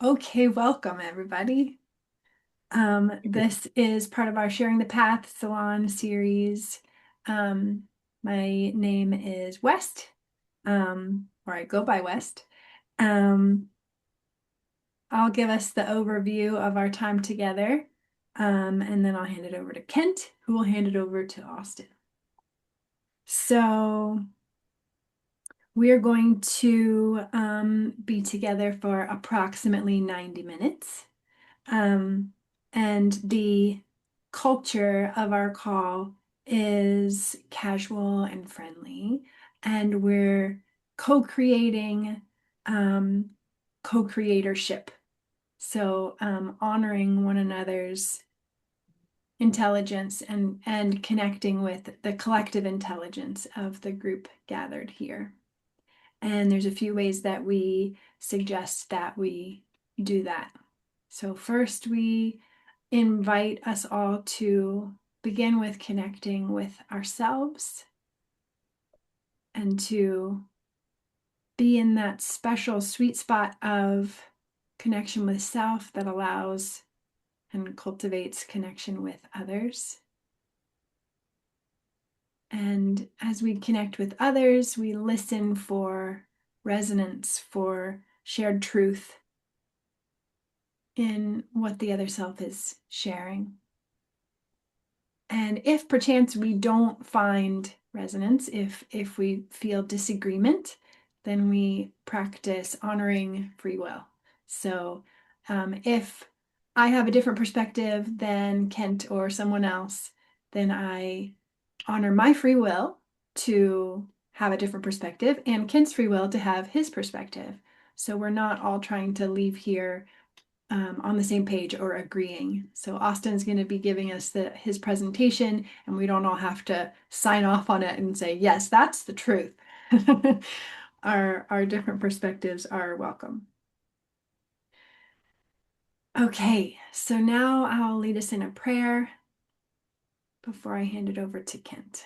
Okay, welcome everybody. This is part of our Sharing the Path Salon series. Um, my name is West, or I go by West. Um, I'll give us the overview of our time together, and then I'll hand it over to Kent, who will hand it over to Austin. So we are going to be together for approximately 90 minutes. Um, and the culture of our call is casual and friendly, and we're co-creating co-creatorship. So honoring one another's intelligence and connecting with the collective intelligence of the group gathered here. And there's a few ways that we suggest that we do that. So first, we invite us all to begin with connecting with ourselves and to be in that special sweet spot of connection with self that allows and cultivates connection with others. And as we connect with others, we listen for resonance, for shared truth in what the other self is sharing. And if perchance we don't find resonance, if we feel disagreement, then we practice honoring free will. So if I have a different perspective than Kent or someone else, then I honor my free will to have a different perspective and Kent's free will to have his perspective. So we're not all trying to leave here on the same page or agreeing. So Austin's going to be giving us his presentation, and we don't all have to sign off on it and say, yes, that's the truth. Our different perspectives are welcome. Okay, so now I'll lead us in a prayer before I hand it over to Kent.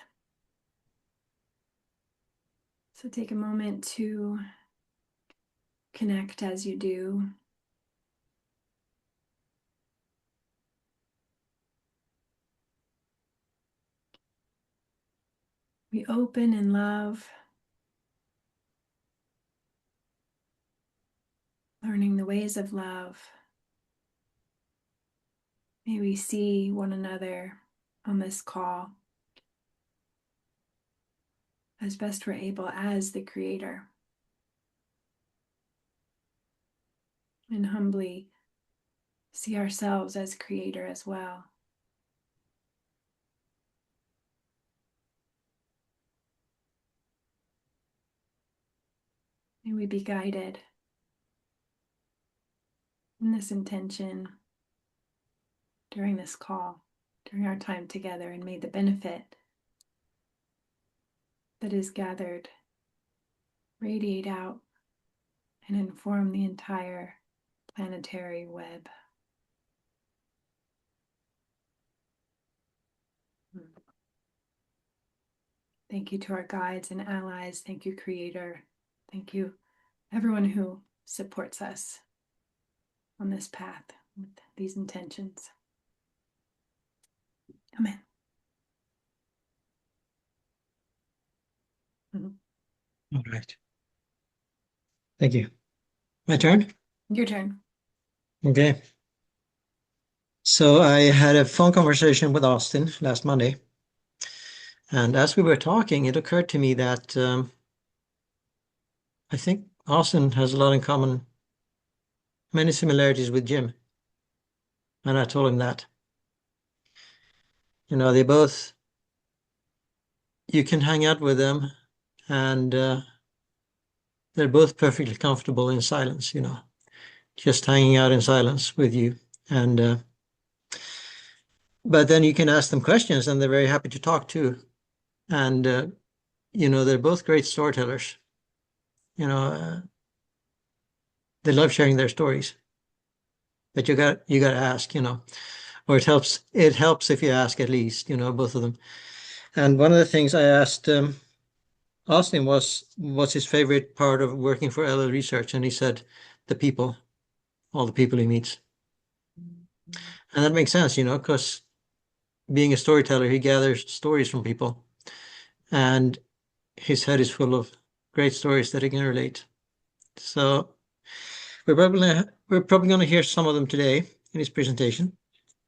So take a moment to connect as you do. We open in love, learning the ways of love. May we see one another on this call as best we're able as the creator, and humbly see ourselves as creator as well. May we be guided in this intention during this call, during our time together, and may the benefit that is gathered radiate out and inform the entire planetary web. Thank you to our guides and allies. Thank you, Creator. Thank you, everyone who supports us on this path with these intentions. Amen. All right. Thank you. My turn? Your turn. Okay. So I had a phone conversation with Austin last Monday. And as we were talking, it occurred to me that I think Austin has a lot in common, many similarities with Jim. And I told him that. They both, you can hang out with them and they're both perfectly comfortable in silence, just hanging out in silence with you. And but then you can ask them questions and they're very happy to talk too. And they're both great storytellers. They love sharing their stories. But you got to ask, or it helps if you ask at least, both of them. And one of the things I asked Austin was, what's his favorite part of working for LL Research, and he said the people. all the people he meets. And that makes sense, because being a storyteller, he gathers stories from people, and his head is full of great stories that he can relate. So we're probably going to hear some of them today in his presentation,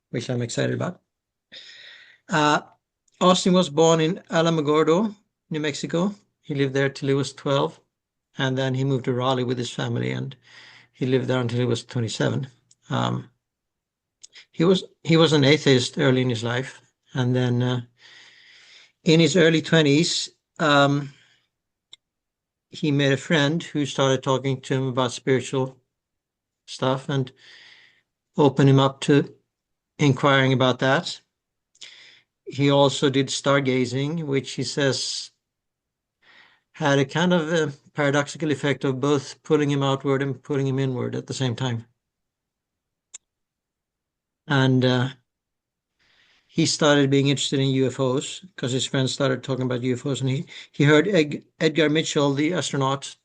which I'm excited about. Uh, Austin was born in Alamogordo, New Mexico. He lived there till he was 12, and then he moved to Raleigh with his family, and he lived there until he was 27. Um, he was an atheist early in his life, and then in his early 20s, he met a friend who started talking to him about spiritual stuff and opened him up to inquiring about that. He also did stargazing, which he says had a kind of a paradoxical effect of both pulling him outward and pulling him inward at the same time. And he started being interested in UFOs because his friends started talking about UFOs, and he heard Edgar Mitchell, the astronaut,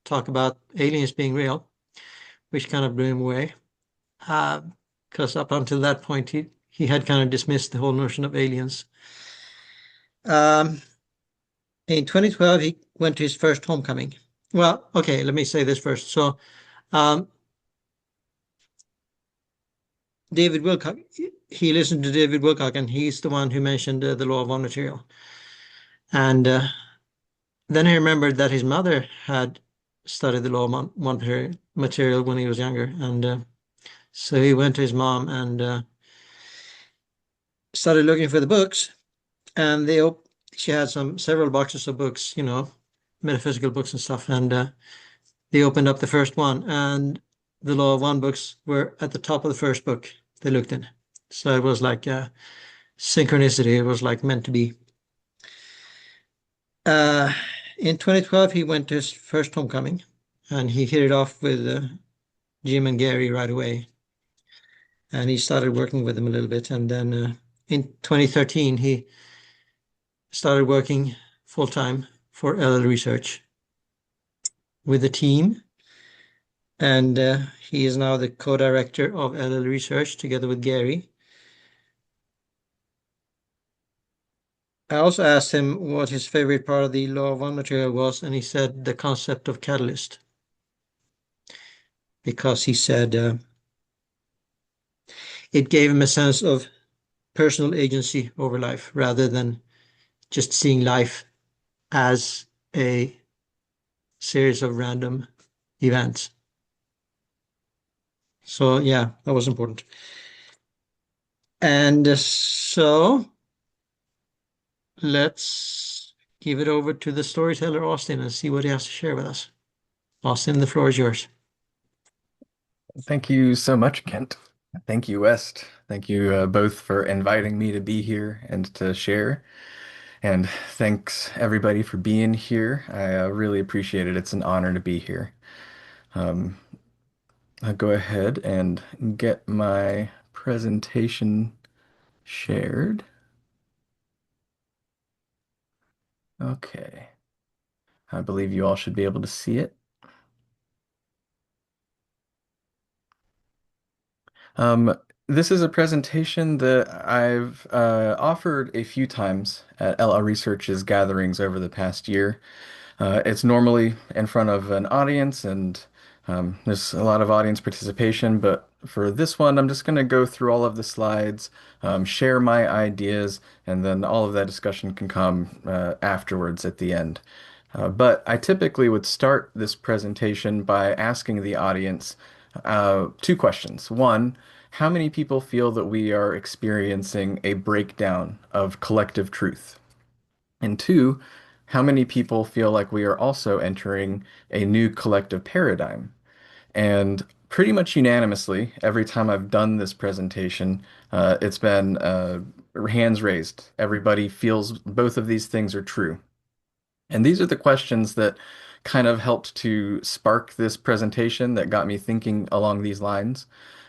talk about aliens being real, which kind of blew him away. Because up until that point, he had kind of dismissed the whole notion of aliens. Um, in 2012, he went to his first homecoming. Well, okay, let me say this first. So, um, David Wilcock, he listened to David Wilcock, and he's the one who mentioned the law of one material. And then he remembered that his mother had studied the law of one material when he was younger. And so he went to his mom and started looking for the books. And she had several boxes of books, metaphysical books and stuff. And they opened up the first one, and the law of one books were at the top of the first book they looked in. So it was like synchronicity. It was like meant to be. Uh, in 2012, he went to his first homecoming, and he hit it off with Jim and Gary right away. And he started working with them a little bit. And then in 2013, he started working full time for LL Research with a team. And he is now the co-director of LL Research together with Gary. I also asked him what his favorite part of the law of one material was, and he said the concept of catalyst. Because he said it gave him a sense of personal agency over life rather than just seeing life as a series of random events. So, yeah, that was important. And so let's give it over to the storyteller, Austin, and see what he has to share with us. Austin, the floor is yours. Thank you so much, Kent. Thank you, West. Thank you both for inviting me to be here and to share. And thanks everybody for being here. I really appreciate it. It's an honor to be here. Um, I'll go ahead and get my presentation shared. Okay. I believe you all should be able to see it. Um, this is a presentation that I've offered a few times at LR Research's gatherings over the past year. It's normally in front of an audience, and there's a lot of audience participation, but for this one, I'm just going to go through all of the slides, share my ideas, and then all of that discussion can come afterwards at the end. But I typically would start this presentation by asking the audience two questions. One, how many people feel that we are experiencing a breakdown of collective truth? And two, how many people feel like we are also entering a new collective paradigm? And pretty much unanimously, every time I've done this presentation, it's been hands raised. Everybody feels both of these things are true. And these are the questions that kind of helped to spark this presentation that got me thinking along these lines.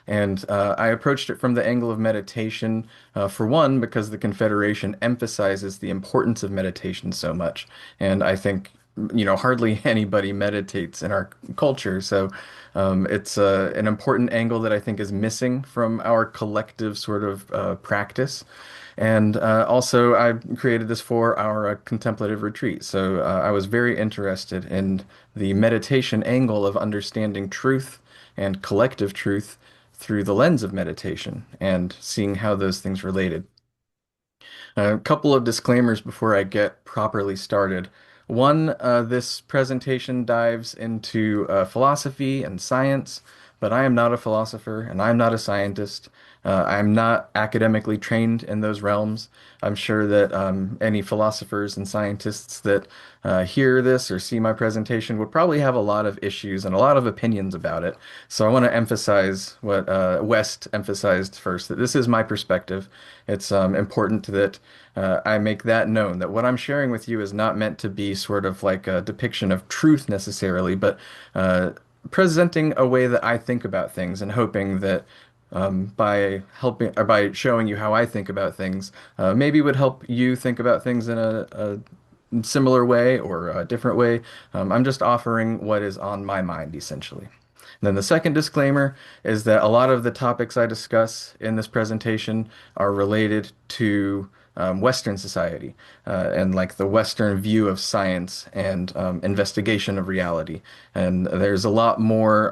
And I approached it from the angle of meditation, for one, because the Confederation emphasizes the importance of meditation so much. And I think hardly anybody meditates in our culture. So it's an important angle that I think is missing from our collective sort of practice. And also, I created this for our contemplative retreat. So I was very interested in the meditation angle of understanding truth and collective truth through the lens of meditation and seeing how those things related. A couple of disclaimers before I get properly started. One, this presentation dives into philosophy and science, but I am not a philosopher and I'm not a scientist. I'm not academically trained in those realms. I'm sure that any philosophers and scientists that hear this or see my presentation would probably have a lot of issues and a lot of opinions about it. So I want to emphasize what West emphasized first, that this is my perspective. It's important that I make that known, that what I'm sharing with you is not meant to be sort of like a depiction of truth necessarily, but uh, presenting a way that I think about things and hoping that by helping or by showing you how I think about things, maybe would help you think about things in a similar way or a different way. I'm just offering what is on my mind, essentially. And then the second disclaimer is that a lot of the topics I discuss in this presentation are related to Western society and like the Western view of science and investigation of reality. And there's a lot more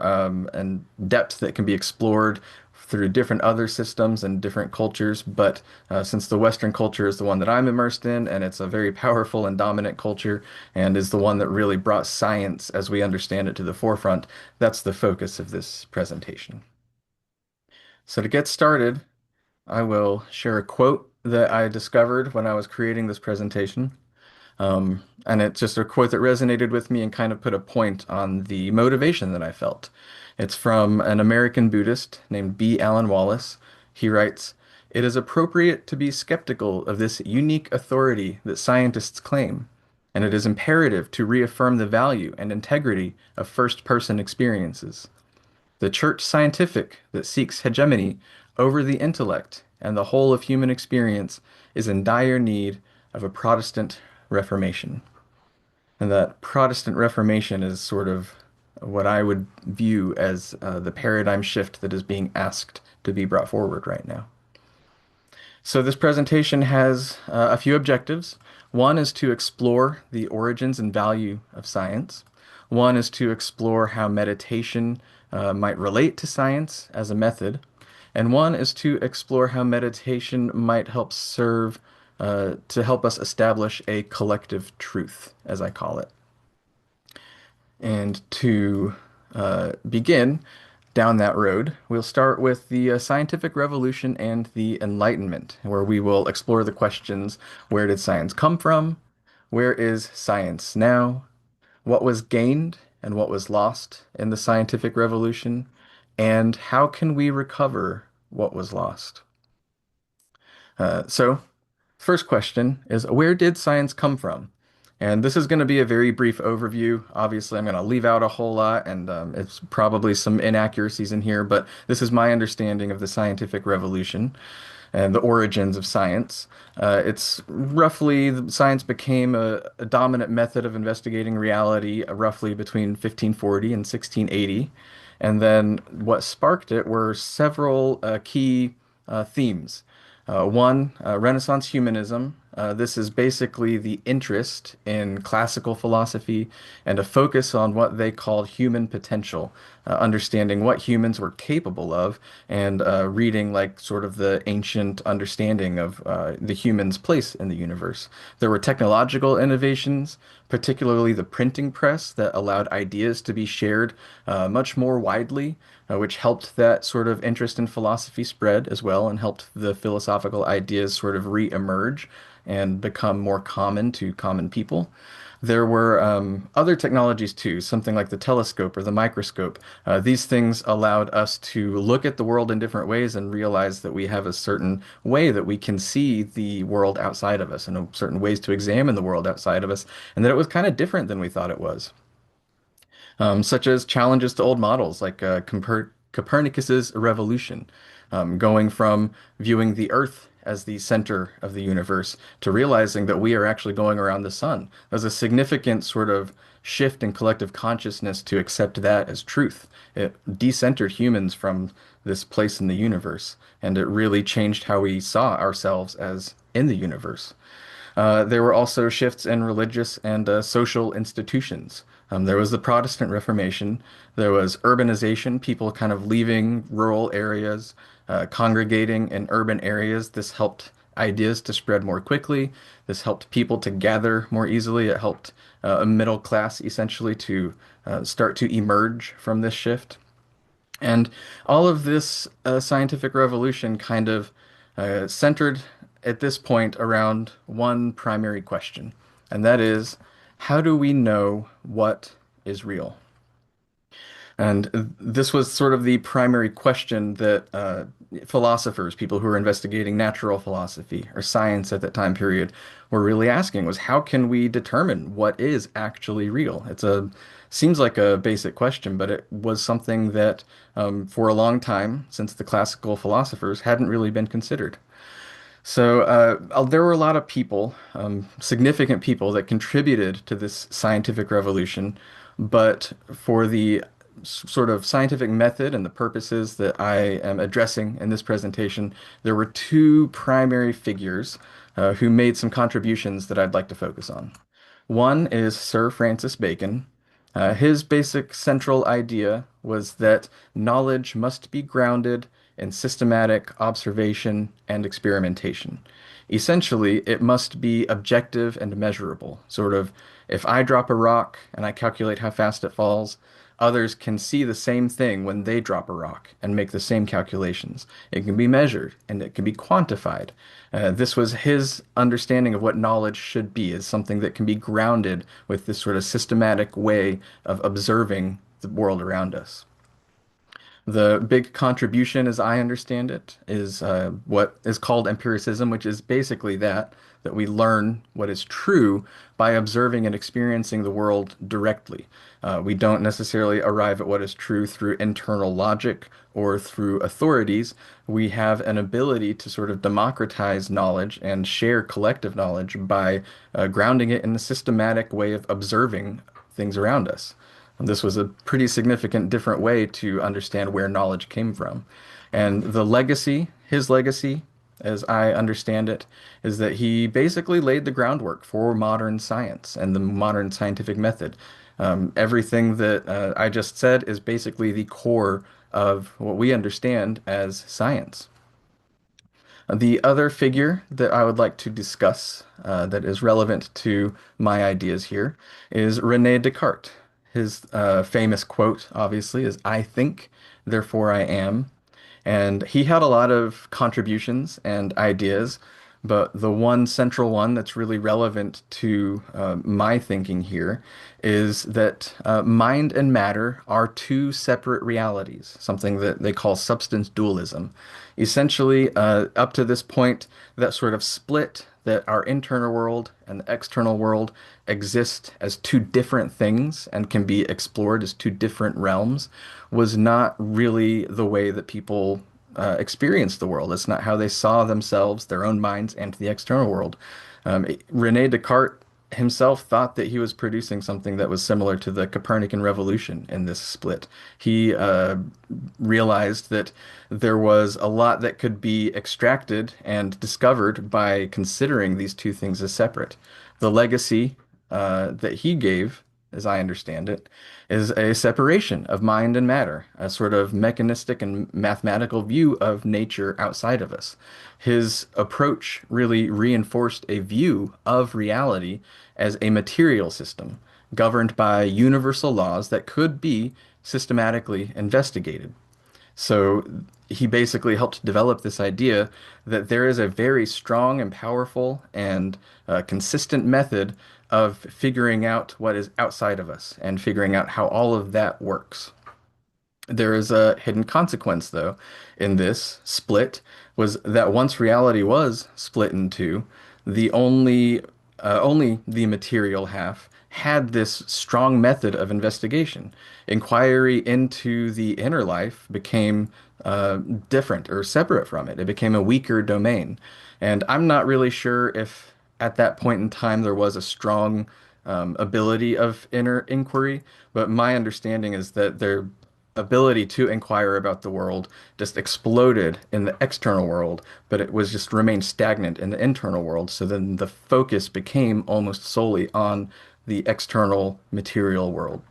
and depth that can be explored through different other systems and different cultures. But since the Western culture is the one that I'm immersed in, and it's a very powerful and dominant culture, and is the one that really brought science as we understand it to the forefront, that's the focus of this presentation. So to get started, I will share a quote that I discovered when I was creating this presentation. And it's just a quote that resonated with me and kind of put a point on the motivation that I felt. It's from an American Buddhist named B. Alan Wallace. He writes, "It is appropriate to be skeptical of this unique authority that scientists claim, and it is imperative to reaffirm the value and integrity of first-person experiences. The church scientific that seeks hegemony over the intellect and the whole of human experience is in dire need of a Protestant Reformation." And that Protestant Reformation is sort of what I would view as the paradigm shift that is being asked to be brought forward right now. So this presentation has a few objectives. One is to explore the origins and value of science. One is to explore how meditation might relate to science as a method. And one is to explore how meditation might help serve to help us establish a collective truth, as I call it. And to begin down that road, we'll start with the scientific revolution and the Enlightenment, where we will explore the questions: where did science come from? Where is science now? What was gained and what was lost in the scientific revolution? And how can we recover what was lost? So, first question is, where did science come from? And this is going to be a very brief overview. Obviously, I'm going to leave out a whole lot, and it's probably some inaccuracies in here, but this is my understanding of the scientific revolution and the origins of science. It's roughly, science became a dominant method of investigating reality roughly between 1540 and 1680. And then what sparked it were several key themes. One, Renaissance humanism. This is basically the interest in classical philosophy and a focus on what they called human potential, understanding what humans were capable of, and reading like sort of the ancient understanding of the human's place in the universe. There were technological innovations, particularly the printing press, that allowed ideas to be shared much more widely, which helped that sort of interest in philosophy spread as well and helped the philosophical ideas sort of re-emerge and become more common to common people. There were other technologies too, something like the telescope or the microscope. These things allowed us to look at the world in different ways and realize that we have a certain way that we can see the world outside of us and certain ways to examine the world outside of us, and that it was kind of different than we thought it was, such as challenges to old models like Copernicus's revolution, going from viewing the Earth as the center of the universe to realizing that we are actually going around the sun. There's a significant sort of shift in collective consciousness to accept that as truth. It decentered humans from this place in the universe, and it really changed how we saw ourselves as in the universe. There were also shifts in religious and social institutions. There was the Protestant Reformation. There was urbanization, people kind of leaving rural areas, congregating in urban areas. This helped ideas to spread more quickly. This helped people to gather more easily. It helped a middle class essentially to start to emerge from this shift. And all of this scientific revolution kind of centered at this point around one primary question, and that is, how do we know what is real? And this was sort of the primary question that philosophers, people who were investigating natural philosophy or science at that time period, were really asking was how can we determine what is actually real? It's a seems like a basic question, but it was something that for a long time, since the classical philosophers, hadn't really been considered. So there were a lot of people, significant people, that contributed to this scientific revolution, but for the sort of scientific method and the purposes that I am addressing in this presentation, there were two primary figures who made some contributions that I'd like to focus on. One is Sir Francis Bacon. His basic central idea was that knowledge must be grounded in systematic observation and experimentation. Essentially, it must be objective and measurable. Sort of, if I drop a rock and I calculate how fast it falls, others can see the same thing when they drop a rock and make the same calculations. It can be measured and it can be quantified. This was his understanding of what knowledge should be, is something that can be grounded with this sort of systematic way of observing the world around us. The big contribution, as I understand it, is what is called empiricism, which is basically that we learn what is true by observing and experiencing the world directly. We don't necessarily arrive at what is true through internal logic or through authorities. We have an ability to sort of democratize knowledge and share collective knowledge by grounding it in a systematic way of observing things around us. This was a pretty significant different way to understand where knowledge came from. And the legacy, his legacy, as I understand it, is that he basically laid the groundwork for modern science and the modern scientific method. Everything that I just said is basically the core of what we understand as science. The other figure that I would like to discuss that is relevant to my ideas here is René Descartes. His famous quote, obviously, is "I think, therefore I am." And he had a lot of contributions and ideas, but the one central one that's really relevant to my thinking here is that mind and matter are two separate realities, something that they call substance dualism. Essentially, up to this point, that sort of split that our internal world and the external world exist as two different things and can be explored as two different realms was not really the way that people experienced the world. It's not how they saw themselves, their own minds, and the external world. Rene Descartes himself thought that he was producing something that was similar to the Copernican revolution in this split. He realized that there was a lot that could be extracted and discovered by considering these two things as separate. The legacy that he gave, as I understand it, is a separation of mind and matter, a sort of mechanistic and mathematical view of nature outside of us. His approach really reinforced a view of reality as a material system governed by universal laws that could be systematically investigated. So he basically helped develop this idea that there is a very strong and powerful and consistent method of figuring out what is outside of us and figuring out how all of that works. There is a hidden consequence, though, in this split was that once reality was split in two, the only the material half had this strong method of investigation. Inquiry into the inner life became different or separate from it. It became a weaker domain. And I'm not really sure if at that point in time there was a strong ability of inner inquiry, but my understanding is that their ability to inquire about the world just exploded in the external world, but it was just remained stagnant in the internal world. So then the focus became almost solely on the external material world.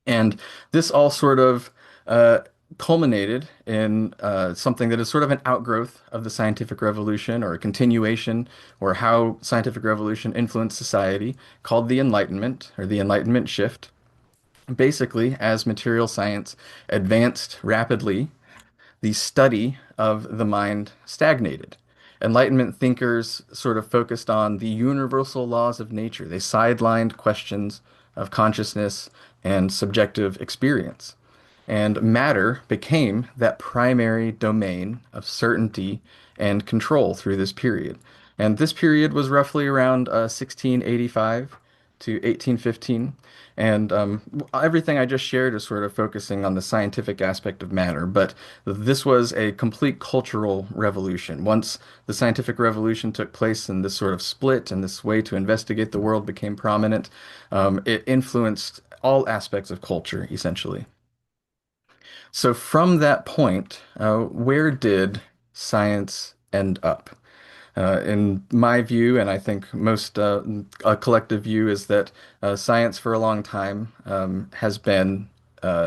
And this all sort of uh, culminated in something that is sort of an outgrowth of the scientific revolution or a continuation or how scientific revolution influenced society called the Enlightenment or the Enlightenment shift. Basically, as material science advanced rapidly, the study of the mind stagnated. Enlightenment thinkers sort of focused on the universal laws of nature. They sidelined questions of consciousness and subjective experience. And matter became that primary domain of certainty and control through this period. And this period was roughly around 1685 to 1815. And everything I just shared is sort of focusing on the scientific aspect of matter, but this was a complete cultural revolution. Once the scientific revolution took place and this sort of split and this way to investigate the world became prominent, it influenced all aspects of culture, essentially. So from that point, where did science end up? In my view, and I think most a collective view, is that science for a long time has been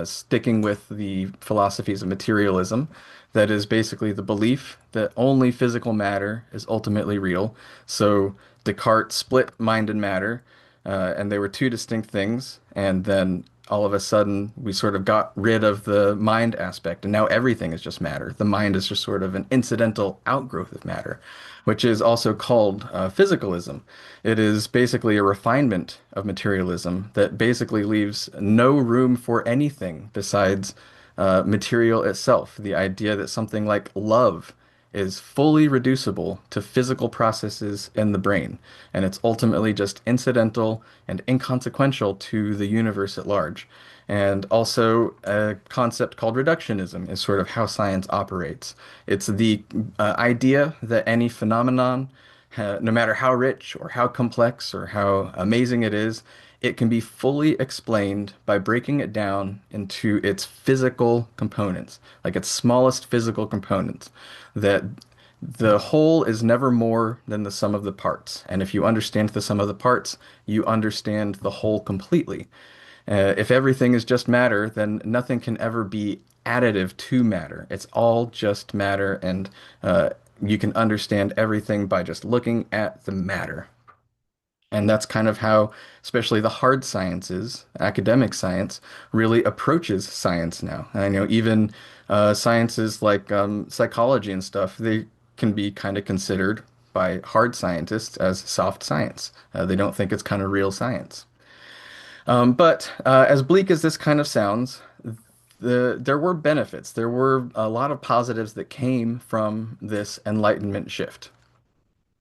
sticking with the philosophies of materialism. That is basically the belief that only physical matter is ultimately real. So Descartes split mind and matter, and they were two distinct things. And then all of a sudden, we sort of got rid of the mind aspect, and now everything is just matter. The mind is just sort of an incidental outgrowth of matter, which is also called physicalism. It is basically a refinement of materialism that basically leaves no room for anything besides material itself. The idea that something like love is fully reducible to physical processes in the brain, and it's ultimately just incidental and inconsequential to the universe at large. And also, a concept called reductionism is sort of how science operates. It's the idea that any phenomenon, no matter how rich or how complex or how amazing it is, it can be fully explained by breaking it down into its physical components, like its smallest physical components, that the whole is never more than the sum of the parts. And if you understand the sum of the parts, you understand the whole completely. If everything is just matter, then nothing can ever be additive to matter. It's all just matter, and you can understand everything by just looking at the matter. And that's kind of how, especially the hard sciences, academic science, really approaches science now. And I know even sciences like psychology and stuff, they can be kind of considered by hard scientists as soft science. They don't think it's kind of real science. But as bleak as this kind of sounds, there were benefits. There were a lot of positives that came from this Enlightenment shift.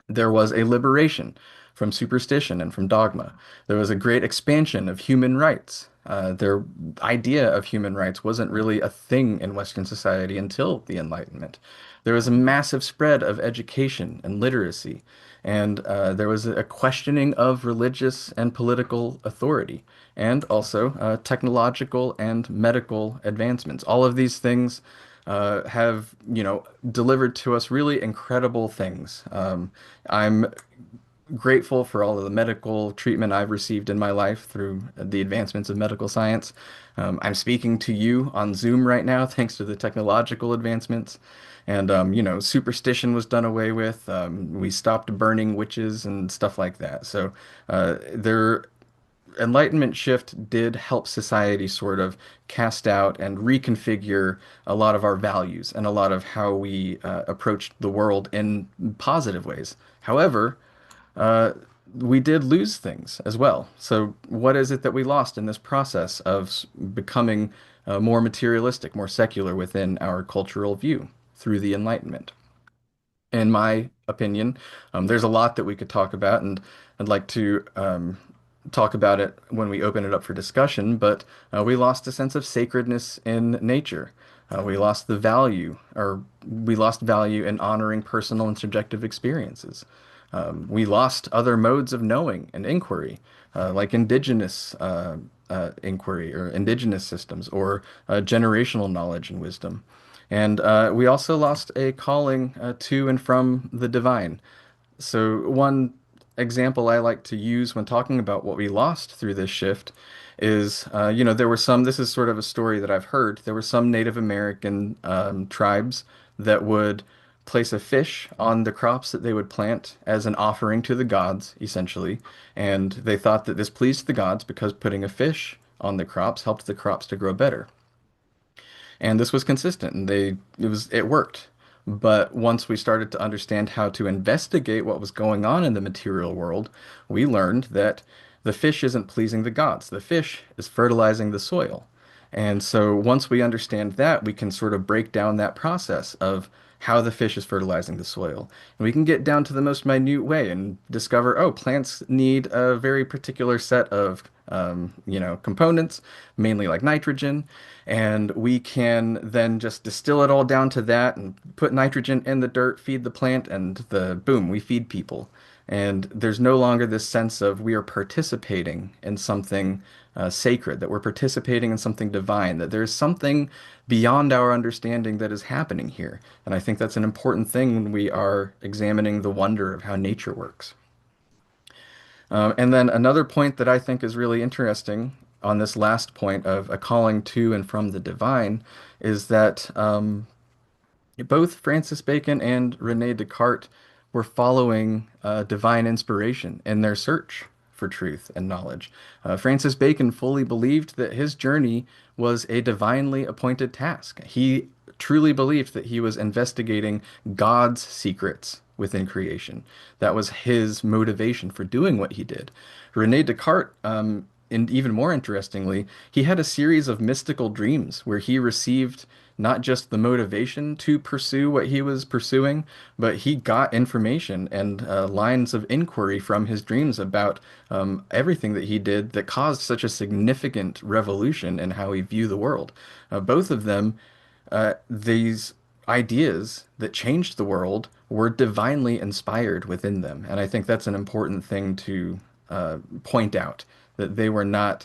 There was a liberation from superstition and from dogma. There was a great expansion of human rights. Their idea of human rights wasn't really a thing in Western society until the Enlightenment. There was a massive spread of education and literacy, and there was a questioning of religious and political authority, and also technological and medical advancements. All of these things have, delivered to us really incredible things. I'm grateful for all of the medical treatment I've received in my life through the advancements of medical science. I'm speaking to you on Zoom right now thanks to the technological advancements. And, superstition was done away with. We stopped burning witches and stuff like that. So there Enlightenment shift did help society sort of cast out and reconfigure a lot of our values and a lot of how we approached the world in positive ways. However, uh, we did lose things as well. So, what is it that we lost in this process of becoming more materialistic, more secular within our cultural view through the Enlightenment? In my opinion, there's a lot that we could talk about, and I'd like to talk about it when we open it up for discussion, but we lost a sense of sacredness in nature. We lost the value, or we lost value in honoring personal and subjective experiences. We lost other modes of knowing and inquiry, like indigenous inquiry or indigenous systems, or generational knowledge and wisdom. And we also lost a calling to and from the divine. So, one example I like to use when talking about what we lost through this shift is, there were some, this is sort of a story that I've heard. There were some Native American tribes that would place a fish on the crops that they would plant as an offering to the gods, essentially. And they thought that this pleased the gods because putting a fish on the crops helped the crops to grow better. And this was consistent, and it worked. But once we started to understand how to investigate what was going on in the material world, we learned that the fish isn't pleasing the gods. The fish is fertilizing the soil. And so once we understand that, we can sort of break down that process of how the fish is fertilizing the soil. And we can get down to the most minute way and discover, oh, plants need a very particular set of components, mainly like nitrogen. And we can then just distill it all down to that and put nitrogen in the dirt, feed the plant, and boom, we feed people. And there's no longer this sense of we are participating in something sacred, that we're participating in something divine, that there's something beyond our understanding that is happening here. And I think that's an important thing when we are examining the wonder of how nature works. And then another point that I think is really interesting on this last point of a calling to and from the divine is that both Francis Bacon and Rene Descartes were following divine inspiration in their search for truth and knowledge. Francis Bacon fully believed that his journey was a divinely appointed task. He truly believed that he was investigating God's secrets within creation. That was his motivation for doing what he did. Rene Descartes, and even more interestingly, he had a series of mystical dreams where he received not just the motivation to pursue what he was pursuing, but he got information and lines of inquiry from his dreams about everything that he did that caused such a significant revolution in how we view the world. Both of them, these ideas that changed the world were divinely inspired within them. And I think that's an important thing to point out, that they were not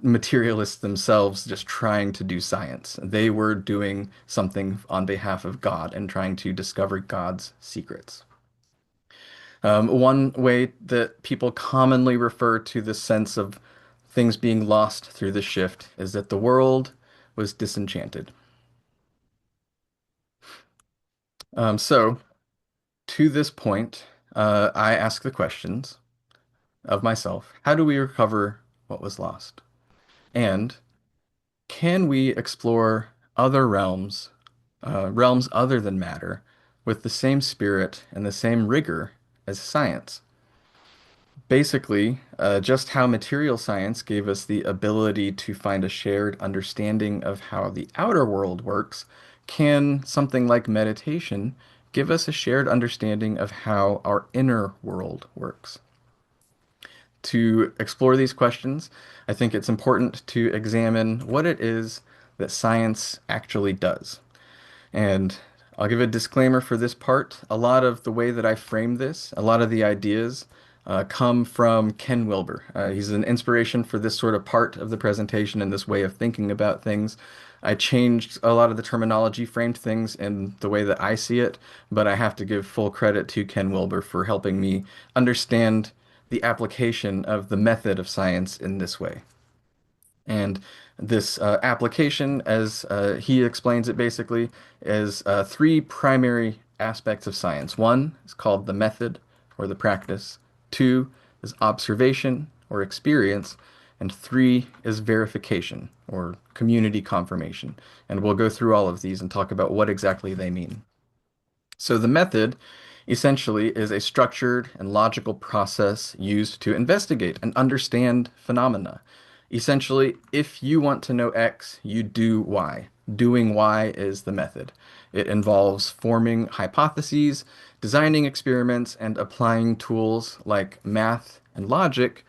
materialists themselves just trying to do science. They were doing something on behalf of God and trying to discover God's secrets. One way that people commonly refer to the sense of things being lost through the shift is that the world was disenchanted. So, to this point, I ask the questions of myself. How do we recover what was lost? And can we explore other realms, realms other than matter, with the same spirit and the same rigor as science? Basically, just how material science gave us the ability to find a shared understanding of how the outer world works, can something like meditation give us a shared understanding of how our inner world works? To explore these questions, I think it's important to examine what it is that science actually does. And I'll give a disclaimer for this part. A lot of the way that I frame this, a lot of the ideas come from Ken Wilber. He's an inspiration for this sort of part of the presentation and this way of thinking about things. I changed a lot of the terminology, framed things in the way that I see it, but I have to give full credit to Ken Wilber for helping me understand the application of the method of science in this way. And this application, as he explains it basically, is three primary aspects of science. One is called the method or the practice. Two is observation or experience. And three is verification or community confirmation. And we'll go through all of these and talk about what exactly they mean. So the method essentially is a structured and logical process used to investigate and understand phenomena. Essentially, if you want to know X, you do Y. Doing Y is the method. It involves forming hypotheses, designing experiments, and applying tools like math and logic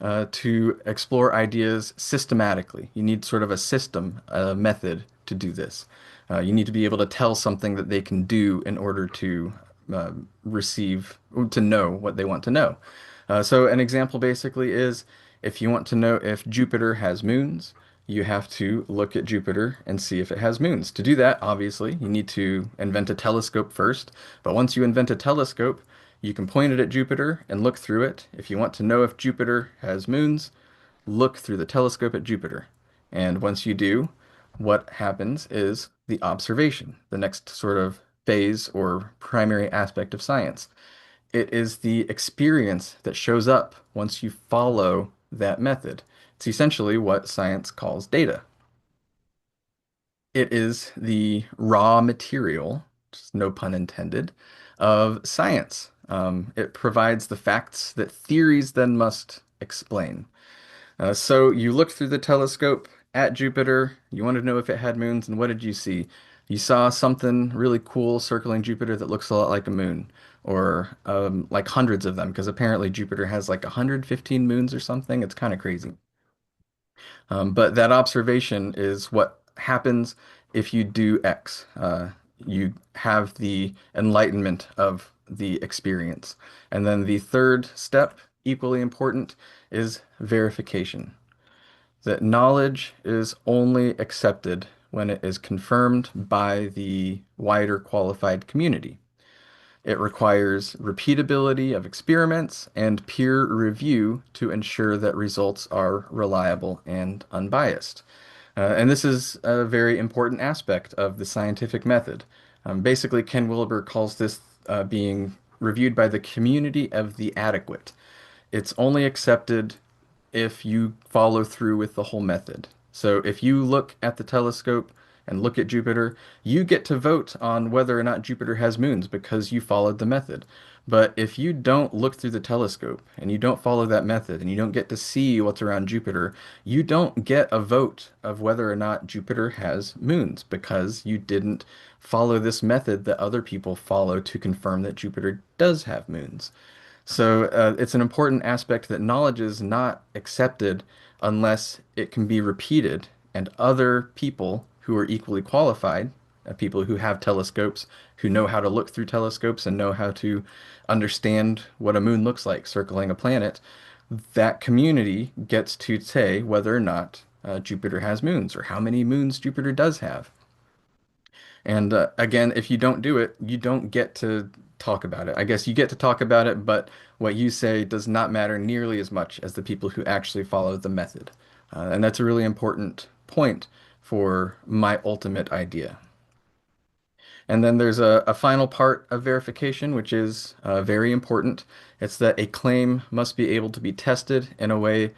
to explore ideas systematically. You need sort of a system, a method to do this. You need to be able to tell something that they can do in order to receive, to know what they want to know. So an example basically is if you want to know if Jupiter has moons, you have to look at Jupiter and see if it has moons. To do that, obviously, you need to invent a telescope first. But once you invent a telescope, you can point it at Jupiter and look through it. If you want to know if Jupiter has moons, look through the telescope at Jupiter. And once you do, what happens is the observation, the next sort of phase or primary aspect of science. It is the experience that shows up once you follow that method. It's essentially what science calls data. It is the raw material, just no pun intended, of science. It provides the facts that theories then must explain. So you looked through the telescope at Jupiter. You wanted to know if it had moons, and what did you see? You saw something really cool circling Jupiter that looks a lot like a moon, or like hundreds of them, because apparently Jupiter has like 115 moons or something. It's kind of crazy. But that observation is what happens if you do X. You have the enlightenment of the experience. And then the third step, equally important, is verification. That knowledge is only accepted when it is confirmed by the wider qualified community. It requires repeatability of experiments and peer review to ensure that results are reliable and unbiased. And this is a very important aspect of the scientific method. Basically, Ken Wilber calls this being reviewed by the community of the adequate. It's only accepted if you follow through with the whole method. So if you look at the telescope and look at Jupiter, you get to vote on whether or not Jupiter has moons because you followed the method. But if you don't look through the telescope and you don't follow that method and you don't get to see what's around Jupiter, you don't get a vote of whether or not Jupiter has moons because you didn't follow this method that other people follow to confirm that Jupiter does have moons. So it's an important aspect that knowledge is not accepted unless it can be repeated, and other people who are equally qualified, people who have telescopes, who know how to look through telescopes and know how to understand what a moon looks like circling a planet, that community gets to say whether or not Jupiter has moons or how many moons Jupiter does have. And again, if you don't do it, you don't get to talk about it. I guess you get to talk about it, but what you say does not matter nearly as much as the people who actually follow the method. And that's a really important point for my ultimate idea. And then there's a final part of verification, which is very important. It's that a claim must be able to be tested in a way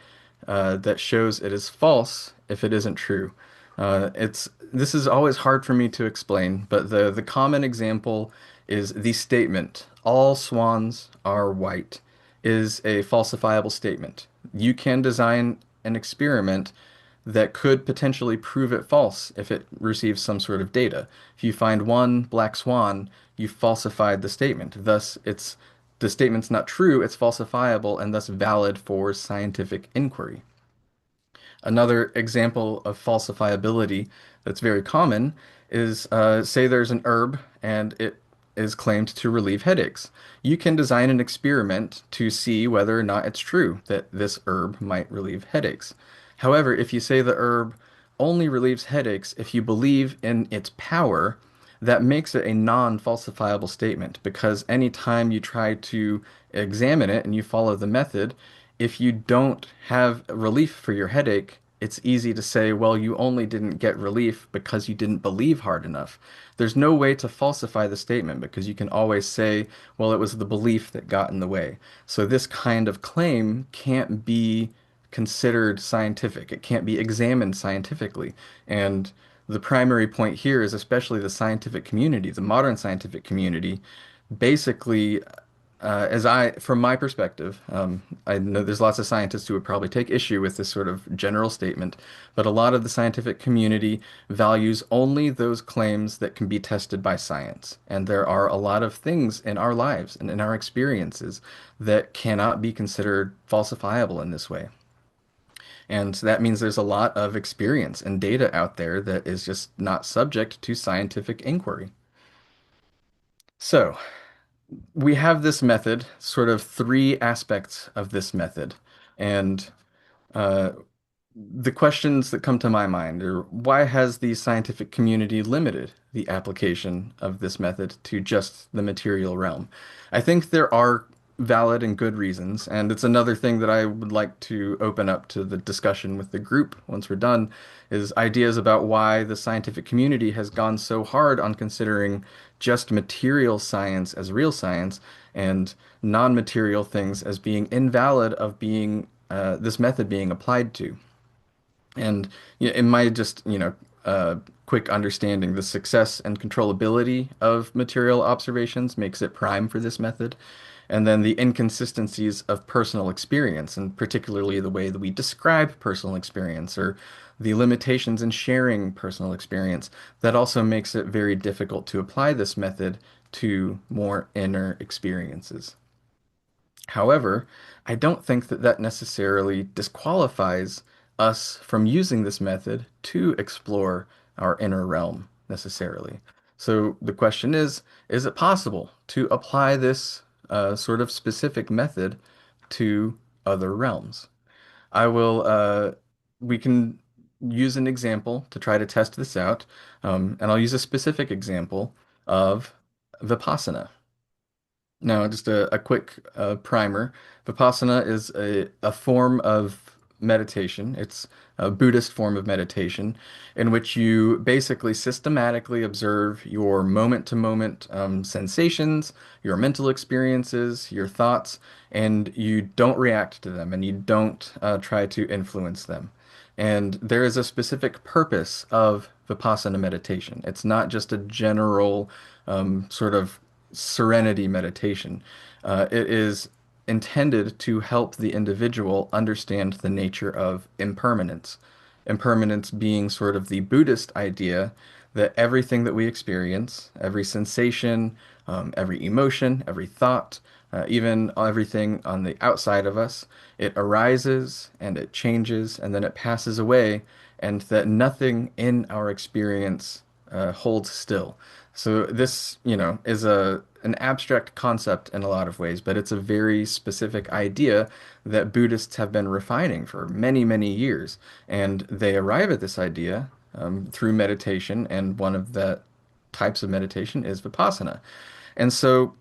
that shows it is false if it isn't true. This is always hard for me to explain, but the common example is the statement, "All swans are white," is a falsifiable statement. You can design an experiment that could potentially prove it false if it receives some sort of data. If you find one black swan, you falsified the statement. Thus, the statement's not true, it's falsifiable and thus valid for scientific inquiry. Another example of falsifiability that's very common is say there's an herb and it is claimed to relieve headaches. You can design an experiment to see whether or not it's true that this herb might relieve headaches. However, if you say the herb only relieves headaches if you believe in its power, that makes it a non-falsifiable statement because anytime you try to examine it and you follow the method, if you don't have relief for your headache, it's easy to say, well, you only didn't get relief because you didn't believe hard enough. There's no way to falsify the statement because you can always say, well, it was the belief that got in the way. So this kind of claim can't be considered scientific. It can't be examined scientifically. And the primary point here is especially the scientific community, the modern scientific community, basically from my perspective, I know there's lots of scientists who would probably take issue with this sort of general statement, but a lot of the scientific community values only those claims that can be tested by science. And there are a lot of things in our lives and in our experiences that cannot be considered falsifiable in this way. And that means there's a lot of experience and data out there that is just not subject to scientific inquiry. So, we have this method, sort of three aspects of this method. And uh, the questions that come to my mind are why has the scientific community limited the application of this method to just the material realm? I think there are valid and good reasons, and it's another thing that I would like to open up to the discussion with the group once we're done, is ideas about why the scientific community has gone so hard on considering just material science as real science and non-material things as being invalid of being this method being applied to. And in my just, quick understanding, the success and controllability of material observations makes it prime for this method. And then the inconsistencies of personal experience, and particularly the way that we describe personal experience or the limitations in sharing personal experience, that also makes it very difficult to apply this method to more inner experiences. However, I don't think that that necessarily disqualifies us from using this method to explore our inner realm necessarily. So the question is it possible to apply this sort of specific method to other realms? I will, we can use an example to try to test this out, and I'll use a specific example of Vipassana. Now, just a quick primer. Vipassana is a form of meditation. It's a Buddhist form of meditation in which you basically systematically observe your moment-to-moment sensations, your mental experiences, your thoughts, and you don't react to them and you don't try to influence them. And there is a specific purpose of Vipassana meditation. It's not just a general sort of serenity meditation. It is intended to help the individual understand the nature of impermanence. Impermanence being sort of the Buddhist idea that everything that we experience, every sensation, every emotion, every thought, even everything on the outside of us, it arises and it changes and then it passes away, and that nothing in our experience holds still. So this, is an abstract concept in a lot of ways, but it's a very specific idea that Buddhists have been refining for many, many years. And they arrive at this idea through meditation, and one of the types of meditation is Vipassana. And so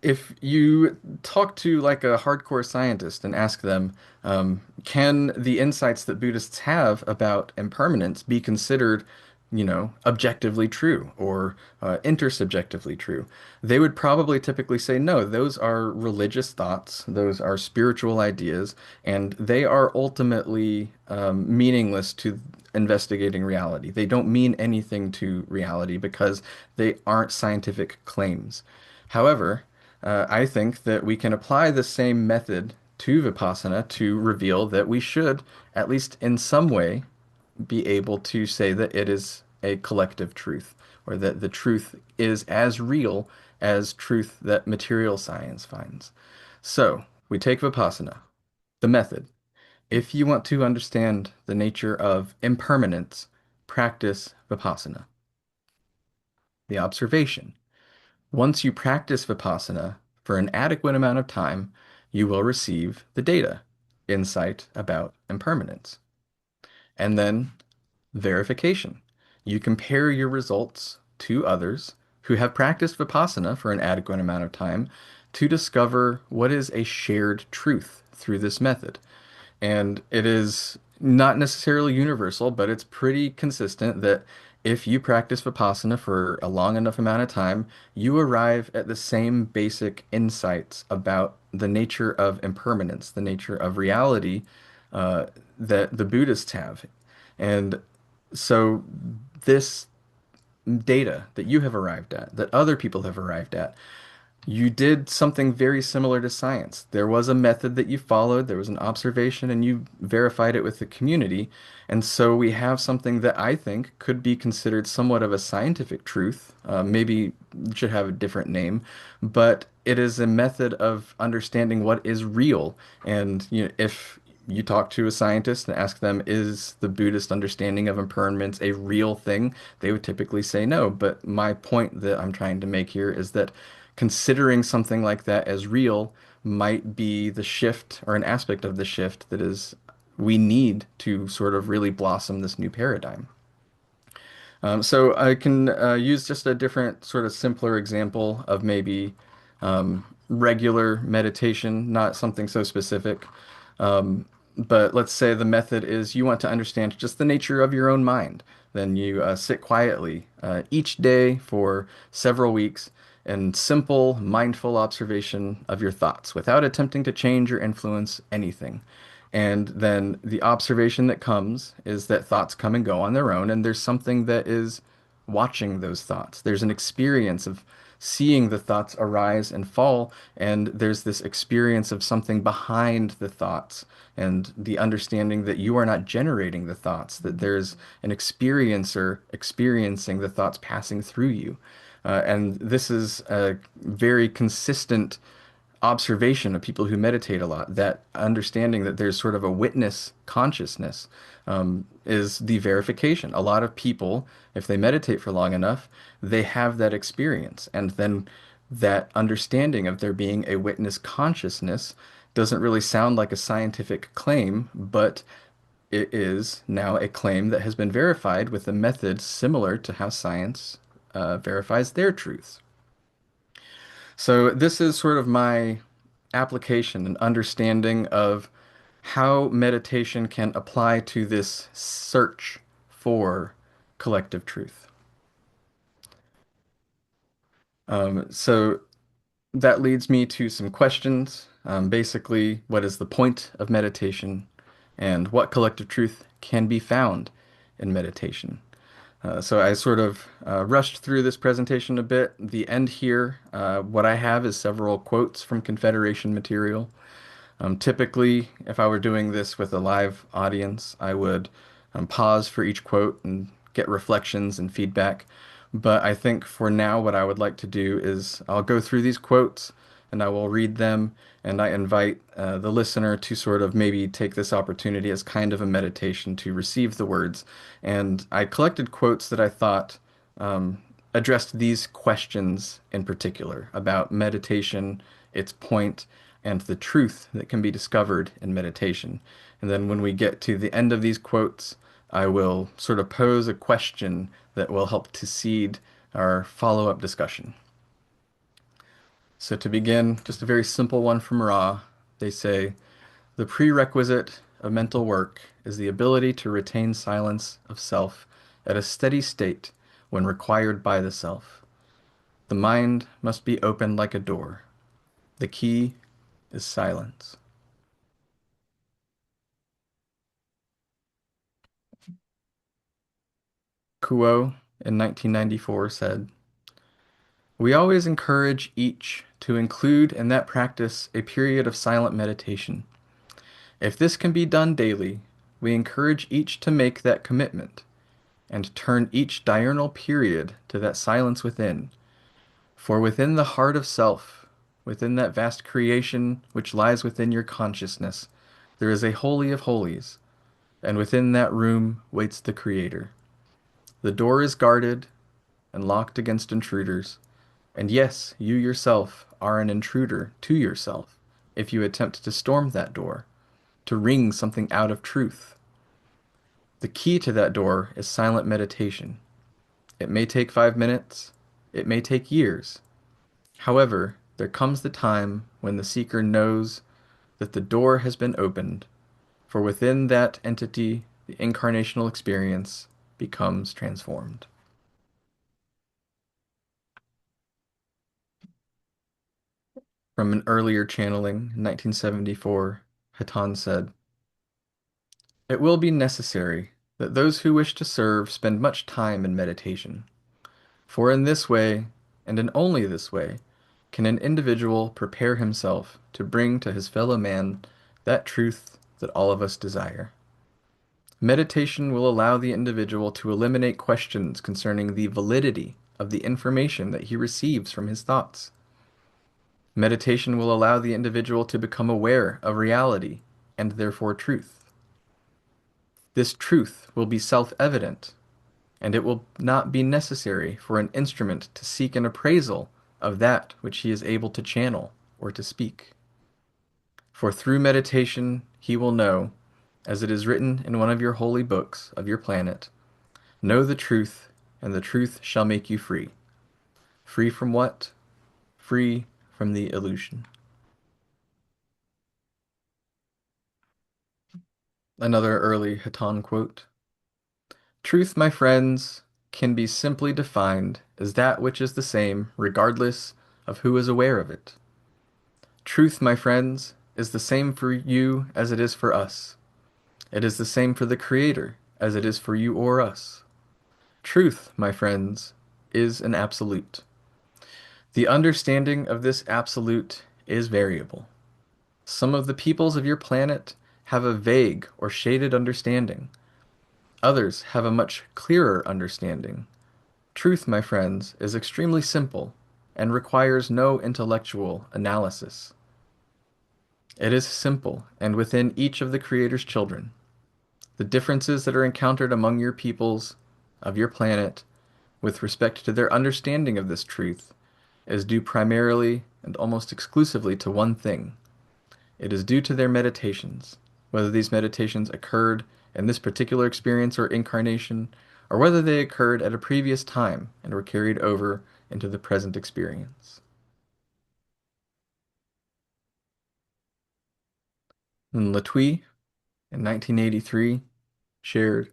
if you talk to like a hardcore scientist and ask them, can the insights that Buddhists have about impermanence be considered, objectively true or intersubjectively true? They would probably typically say, no, those are religious thoughts, those are spiritual ideas, and they are ultimately meaningless to investigating reality. They don't mean anything to reality because they aren't scientific claims. However, I think that we can apply the same method to Vipassana to reveal that we should, at least in some way, be able to say that it is a collective truth, or that the truth is as real as truth that material science finds. So, we take Vipassana, the method. If you want to understand the nature of impermanence, practice Vipassana. The observation. Once you practice Vipassana for an adequate amount of time, you will receive the data, insight about impermanence. And then verification. You compare your results to others who have practiced Vipassana for an adequate amount of time to discover what is a shared truth through this method. And it is not necessarily universal, but it's pretty consistent that if you practice Vipassana for a long enough amount of time, you arrive at the same basic insights about the nature of impermanence, the nature of reality, uh, that the Buddhists have. And so this data that you have arrived at, that other people have arrived at, You did something very similar to science. There was a method that you followed, there was an observation, and you verified it with the community. And so we have something that I think could be considered somewhat of a scientific truth. Maybe it should have a different name, but it is a method of understanding what is real. And if you talk to a scientist and ask them, is the Buddhist understanding of impermanence a real thing? They would typically say no. But my point that I'm trying to make here is that considering something like that as real might be the shift or an aspect of the shift that is we need to sort of really blossom this new paradigm. So I can use just a different sort of simpler example of maybe regular meditation, not something so specific. But let's say the method is you want to understand just the nature of your own mind. Then you sit quietly each day for several weeks in simple, mindful observation of your thoughts without attempting to change or influence anything. And then the observation that comes is that thoughts come and go on their own, and there's something that is watching those thoughts. There's an experience of seeing the thoughts arise and fall, and there's this experience of something behind the thoughts, and the understanding that you are not generating the thoughts, that there's an experiencer experiencing the thoughts passing through you. And this is a very consistent observation of people who meditate a lot, that understanding that there's sort of a witness consciousness is the verification. A lot of people, if they meditate for long enough, they have that experience. And then that understanding of there being a witness consciousness doesn't really sound like a scientific claim, but it is now a claim that has been verified with a method similar to how science verifies their truths. So this is sort of my application and understanding of how meditation can apply to this search for collective truth. So that leads me to some questions. Basically, what is the point of meditation, and what collective truth can be found in meditation? So I sort of rushed through this presentation a bit. The end here, what I have is several quotes from Confederation material. Typically, if I were doing this with a live audience, I would pause for each quote and get reflections and feedback. But I think for now, what I would like to do is I'll go through these quotes and I will read them, and I invite the listener to sort of maybe take this opportunity as kind of a meditation to receive the words. And I collected quotes that I thought addressed these questions in particular about meditation, its point, and the truth that can be discovered in meditation. And then when we get to the end of these quotes, I will sort of pose a question that will help to seed our follow-up discussion. So to begin, just a very simple one from Ra. They say, the prerequisite of mental work is the ability to retain silence of self at a steady state when required by the self. The mind must be open like a door. The key is silence. Kuo in 1994 said, we always encourage each to include in that practice a period of silent meditation. If this can be done daily, we encourage each to make that commitment and turn each diurnal period to that silence within. For within the heart of self, within that vast creation which lies within your consciousness, there is a holy of holies, and within that room waits the Creator. The door is guarded and locked against intruders, and yes, you yourself are an intruder to yourself if you attempt to storm that door, to wring something out of truth. The key to that door is silent meditation. It may take 5 minutes, it may take years. However, there comes the time when the seeker knows that the door has been opened, for within that entity, the incarnational experience becomes transformed. From an earlier channeling in 1974, Hatan said, it will be necessary that those who wish to serve spend much time in meditation, for in this way, and in only this way, can an individual prepare himself to bring to his fellow man that truth that all of us desire. Meditation will allow the individual to eliminate questions concerning the validity of the information that he receives from his thoughts. Meditation will allow the individual to become aware of reality and therefore truth. This truth will be self-evident, and it will not be necessary for an instrument to seek an appraisal of that which he is able to channel or to speak. For through meditation he will know, as it is written in one of your holy books of your planet, know the truth, and the truth shall make you free. Free from what? Free from the illusion. Another early Hatan quote. Truth, my friends, can be simply defined as that which is the same regardless of who is aware of it. Truth, my friends, is the same for you as it is for us. It is the same for the Creator as it is for you or us. Truth, my friends, is an absolute. The understanding of this absolute is variable. Some of the peoples of your planet have a vague or shaded understanding. Others have a much clearer understanding. Truth, my friends, is extremely simple and requires no intellectual analysis. It is simple and within each of the Creator's children. The differences that are encountered among your peoples of your planet with respect to their understanding of this truth is due primarily and almost exclusively to one thing. It is due to their meditations, whether these meditations occurred in this particular experience or incarnation, or whether they occurred at a previous time and were carried over into the present experience. And Latouille, in 1983, shared,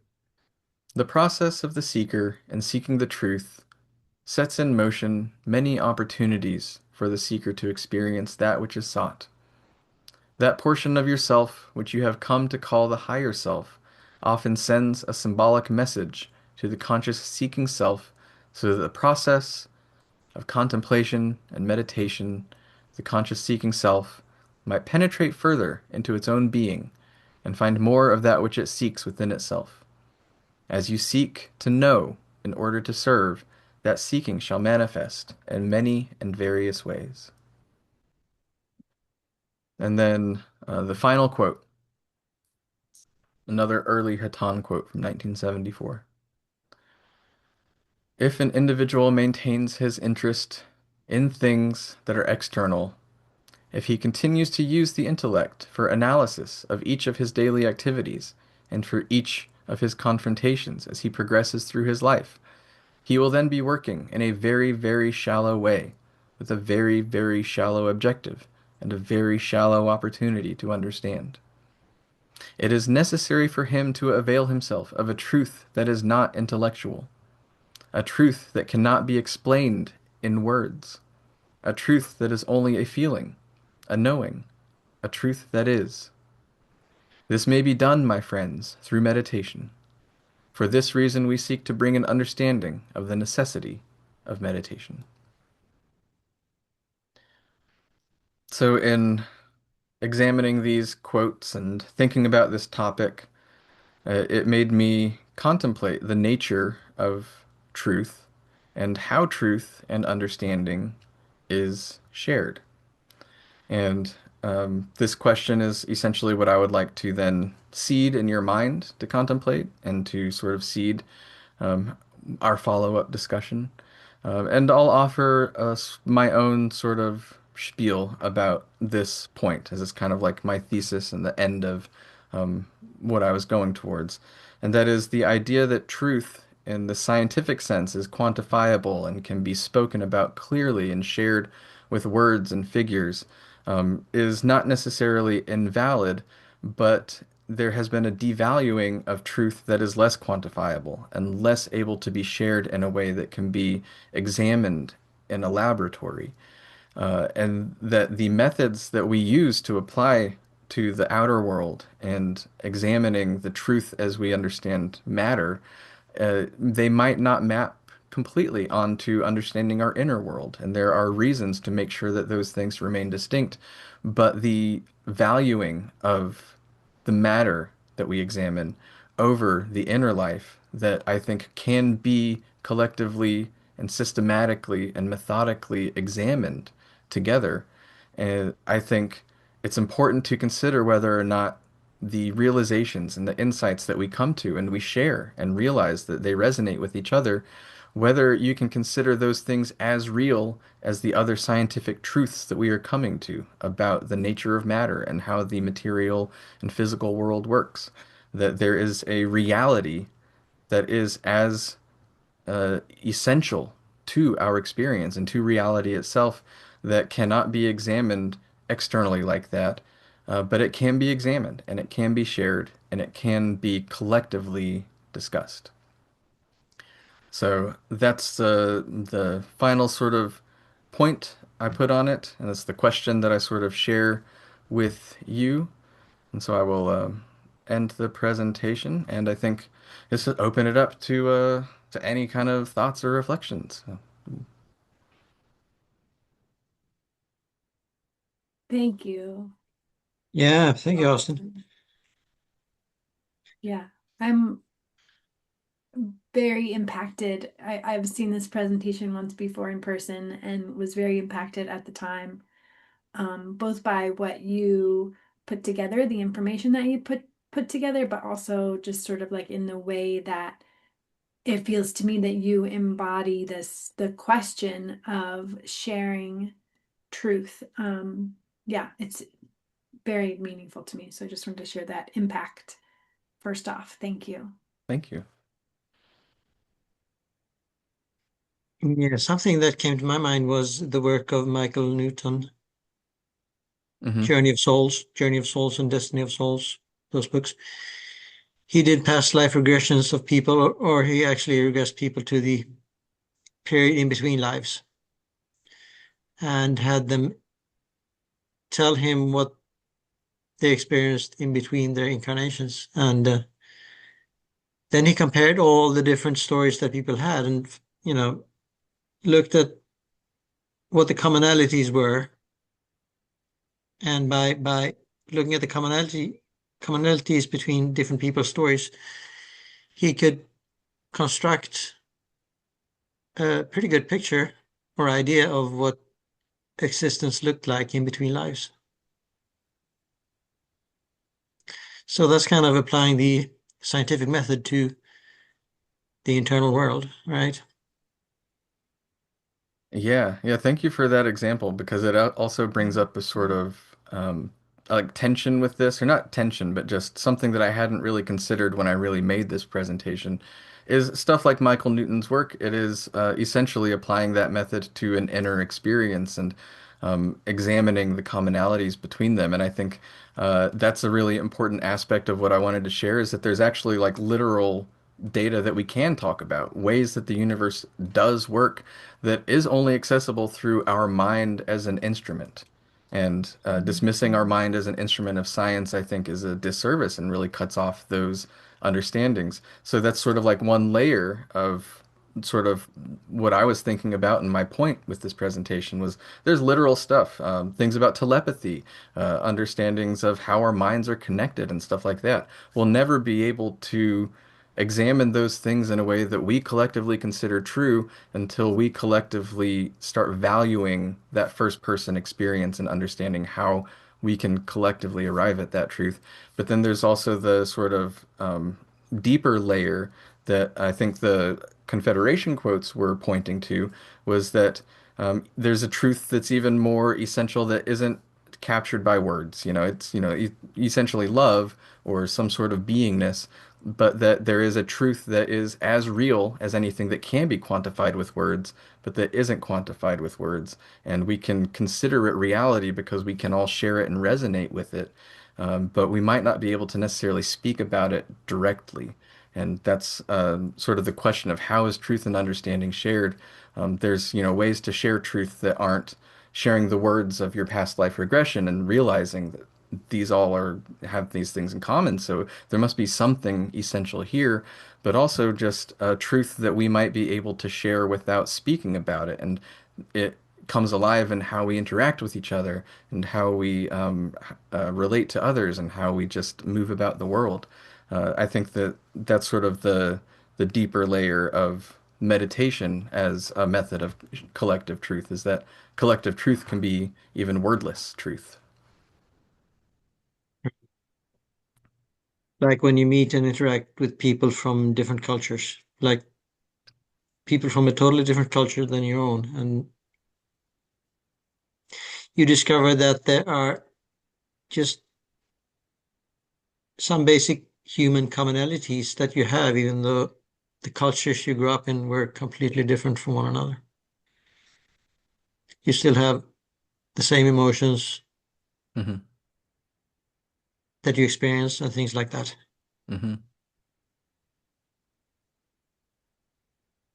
"The process of the seeker in seeking the truth sets in motion many opportunities for the seeker to experience that which is sought. That portion of yourself which you have come to call the higher self often sends a symbolic message to the conscious seeking self so that the process of contemplation and meditation, the conscious seeking self, might penetrate further into its own being and find more of that which it seeks within itself. As you seek to know in order to serve, that seeking shall manifest in many and various ways." And then the final quote, another early Hatan quote from 1974. "If an individual maintains his interest in things that are external, if he continues to use the intellect for analysis of each of his daily activities and for each of his confrontations as he progresses through his life, he will then be working in a very, very shallow way, with a very, very shallow objective and a very shallow opportunity to understand. It is necessary for him to avail himself of a truth that is not intellectual, a truth that cannot be explained in words, a truth that is only a feeling, a knowing, a truth that is. This may be done, my friends, through meditation. For this reason we seek to bring an understanding of the necessity of meditation." So in examining these quotes and thinking about this topic, it made me contemplate the nature of truth and how truth and understanding is shared. And this question is essentially what I would like to then seed in your mind to contemplate and to sort of seed um, our follow-up discussion. And I'll offer my own sort of spiel about this point, as it's kind of like my thesis and the end of what I was going towards. And that is the idea that truth in the scientific sense is quantifiable and can be spoken about clearly and shared with words and figures is not necessarily invalid, but there has been a devaluing of truth that is less quantifiable and less able to be shared in a way that can be examined in a laboratory. And that the methods that we use to apply to the outer world and examining the truth as we understand matter, they might not map completely onto understanding our inner world, and there are reasons to make sure that those things remain distinct. But the valuing of the matter that we examine over the inner life that I think can be collectively and systematically and methodically examined together. And I think it's important to consider whether or not the realizations and the insights that we come to and we share and realize that they resonate with each other, whether you can consider those things as real as the other scientific truths that we are coming to about the nature of matter and how the material and physical world works. That there is a reality that is as essential to our experience and to reality itself that cannot be examined externally like that, but it can be examined and it can be shared and it can be collectively discussed. So that's the final sort of point I put on it, and it's the question that I sort of share with you. And so I will end the presentation, and I think just open it up to any kind of thoughts or reflections. Thank you. Yeah, thank you, Austin. Awesome. Yeah, I'm very impacted. I've seen this presentation once before in person and was very impacted at the time, both by what you put together, the information that you put together, but also just sort of like in the way that it feels to me that you embody the question of sharing truth. Yeah, it's very meaningful to me. So I just wanted to share that impact first off. Thank you. Thank you. Yeah, something that came to my mind was the work of Michael Newton, Hmm. Journey of Souls and Destiny of Souls, those books. He did past life regressions of people, or he actually regressed people to the period in between lives and had them tell him what they experienced in between their incarnations. And then he compared all the different stories that people had and, looked at what the commonalities were. And by looking at the commonalities between different people's stories, he could construct a pretty good picture or idea of what existence looked like in between lives. So that's kind of applying the scientific method to the internal world, right? Yeah, yeah, thank you for that example because it also brings up a sort of like tension with this, or not tension, but just something that I hadn't really considered when I really made this presentation, is stuff like Michael Newton's work. It is essentially applying that method to an inner experience and examining the commonalities between them. And I think that's a really important aspect of what I wanted to share is that there's actually like literal data that we can talk about, ways that the universe does work that is only accessible through our mind as an instrument. And dismissing our mind as an instrument of science, I think, is a disservice and really cuts off those understandings. So that's sort of like one layer of sort of what I was thinking about, and my point with this presentation was there's literal stuff, things about telepathy, understandings of how our minds are connected and stuff like that. We'll never be able to examine those things in a way that we collectively consider true until we collectively start valuing that first person experience and understanding how we can collectively arrive at that truth. But then there's also the sort of deeper layer that I think the Confederation quotes were pointing to was that there's a truth that's even more essential that isn't captured by words. It's, essentially love or some sort of beingness, but that there is a truth that is as real as anything that can be quantified with words, but that isn't quantified with words. And we can consider it reality because we can all share it and resonate with it. But we might not be able to necessarily speak about it directly. And that's sort of the question of how is truth and understanding shared. There's, ways to share truth that aren't sharing the words of your past life regression and realizing that these all are have these things in common. So there must be something essential here, but also just a truth that we might be able to share without speaking about it. And it comes alive in how we interact with each other and how we relate to others and how we just move about the world. I think that that's sort of the deeper layer of meditation as a method of collective truth is that collective truth can be even wordless truth. Like when you meet and interact with people from different cultures, like people from a totally different culture than your own, and you discover that there are just some basic human commonalities that you have, even though the cultures you grew up in were completely different from one another. You still have the same emotions Hmm. that you experience and things like that. Hmm.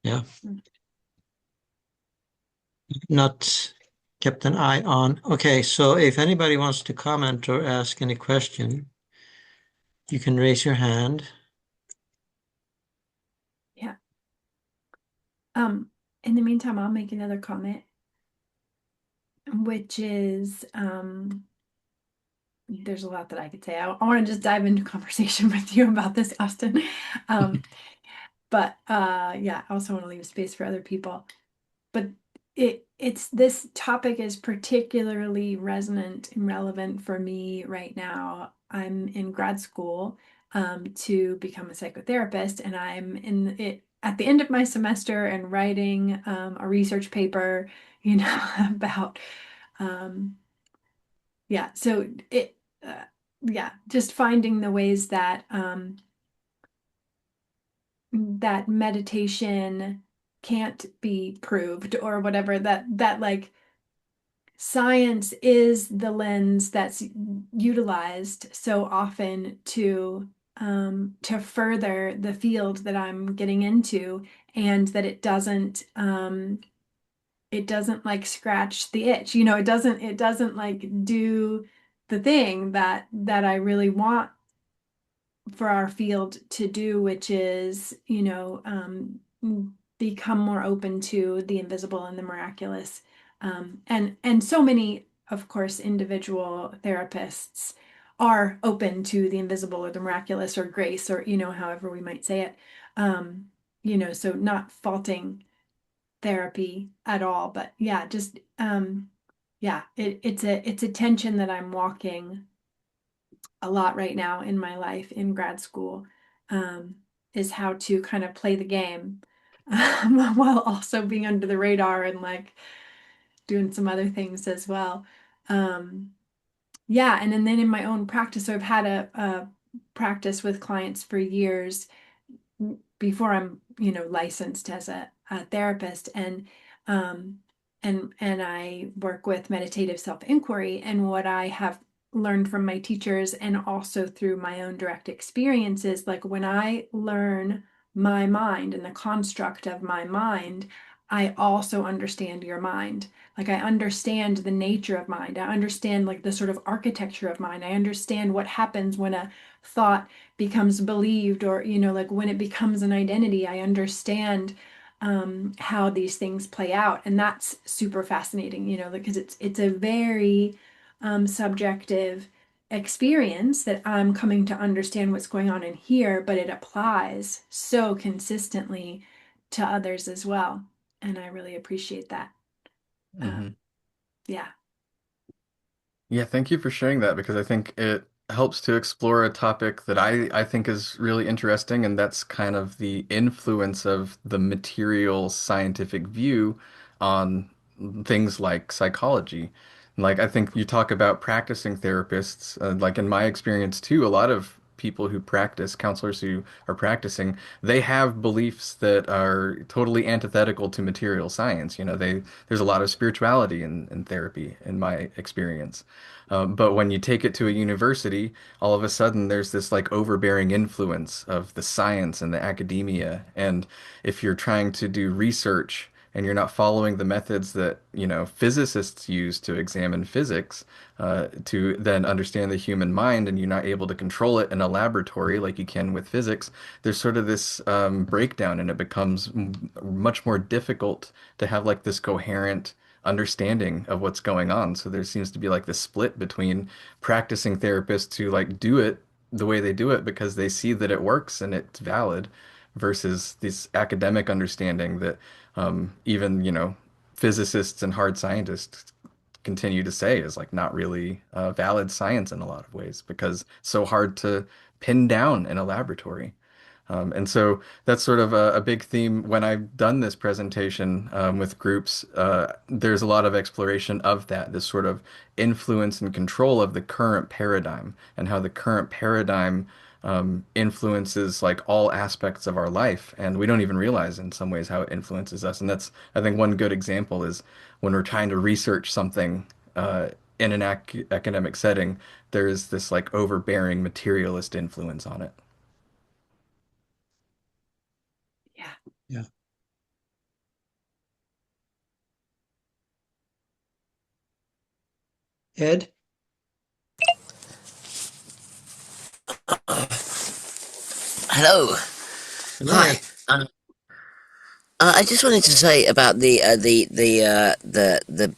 Yeah. Not kept an eye on. Okay, so if anybody wants to comment or ask any question, you can raise your hand. Yeah. Um, in the meantime, I'll make another comment, which is there's a lot that I could say. I want to just dive into conversation with you about this, Austin. Um, but yeah, I also want to leave space for other people. But it's this topic is particularly resonant and relevant for me right now. I'm in grad school to become a psychotherapist, and I'm in it at the end of my semester and writing a research paper, about um, yeah. So yeah, just finding the ways that that meditation can't be proved or whatever that like science is the lens that's utilized so often to further the field that I'm getting into, and that it doesn't like scratch the itch, it doesn't like do the thing that I really want for our field to do, which is, become more open to the invisible and the miraculous. And so many, of course, individual therapists are open to the invisible or the miraculous or grace, or, however we might say it. So not faulting therapy at all, but yeah, just yeah, it's a tension that I'm walking a lot right now in my life in grad school, um, is how to kind of play the game while also being under the radar and like doing some other things as well. Um, yeah, and then in my own practice, so I've had a practice with clients for years before I'm, licensed as a therapist, um and I work with meditative self-inquiry. And what I have learned from my teachers and also through my own direct experiences, like when I learn my mind and the construct of my mind, I also understand your mind. Like I understand the nature of mind. I understand like the sort of architecture of mind. I understand what happens when a thought becomes believed, or like when it becomes an identity. I understand how these things play out, and that's super fascinating, because it's a very subjective experience that I'm coming to understand what's going on in here, but it applies so consistently to others as well, and I really appreciate that. Hmm. Yeah. Yeah, thank you for sharing that because I think it helps to explore a topic that I think is really interesting, and that's kind of the influence of the material scientific view on things like psychology. Like, I think you talk about practicing therapists, like in my experience too, a lot of people who practice, counselors who are practicing, they have beliefs that are totally antithetical to material science. There's a lot of spirituality in therapy, in my experience. But when you take it to a university, all of a sudden there's this like overbearing influence of the science and the academia. And if you're trying to do research and you're not following the methods that, physicists use to examine physics, to then understand the human mind, and you're not able to control it in a laboratory like you can with physics, there's sort of this breakdown, and it becomes much more difficult to have like this coherent understanding of what's going on. So there seems to be like this split between practicing therapists who like do it the way they do it because they see that it works and it's valid, versus this academic understanding that even, physicists and hard scientists continue to say is like not really valid science in a lot of ways because it's so hard to pin down in a laboratory. And so that's sort of a big theme when I've done this presentation with groups. There's a lot of exploration of that, this sort of influence and control of the current paradigm, and how the current paradigm influences like all aspects of our life. And we don't even realize in some ways how it influences us. And that's, I think, one good example is when we're trying to research something in an academic setting, there's this like overbearing materialist influence on it. Yeah. Yeah. Ed? Hello. Hello, Hi. Ed. I just wanted to say about the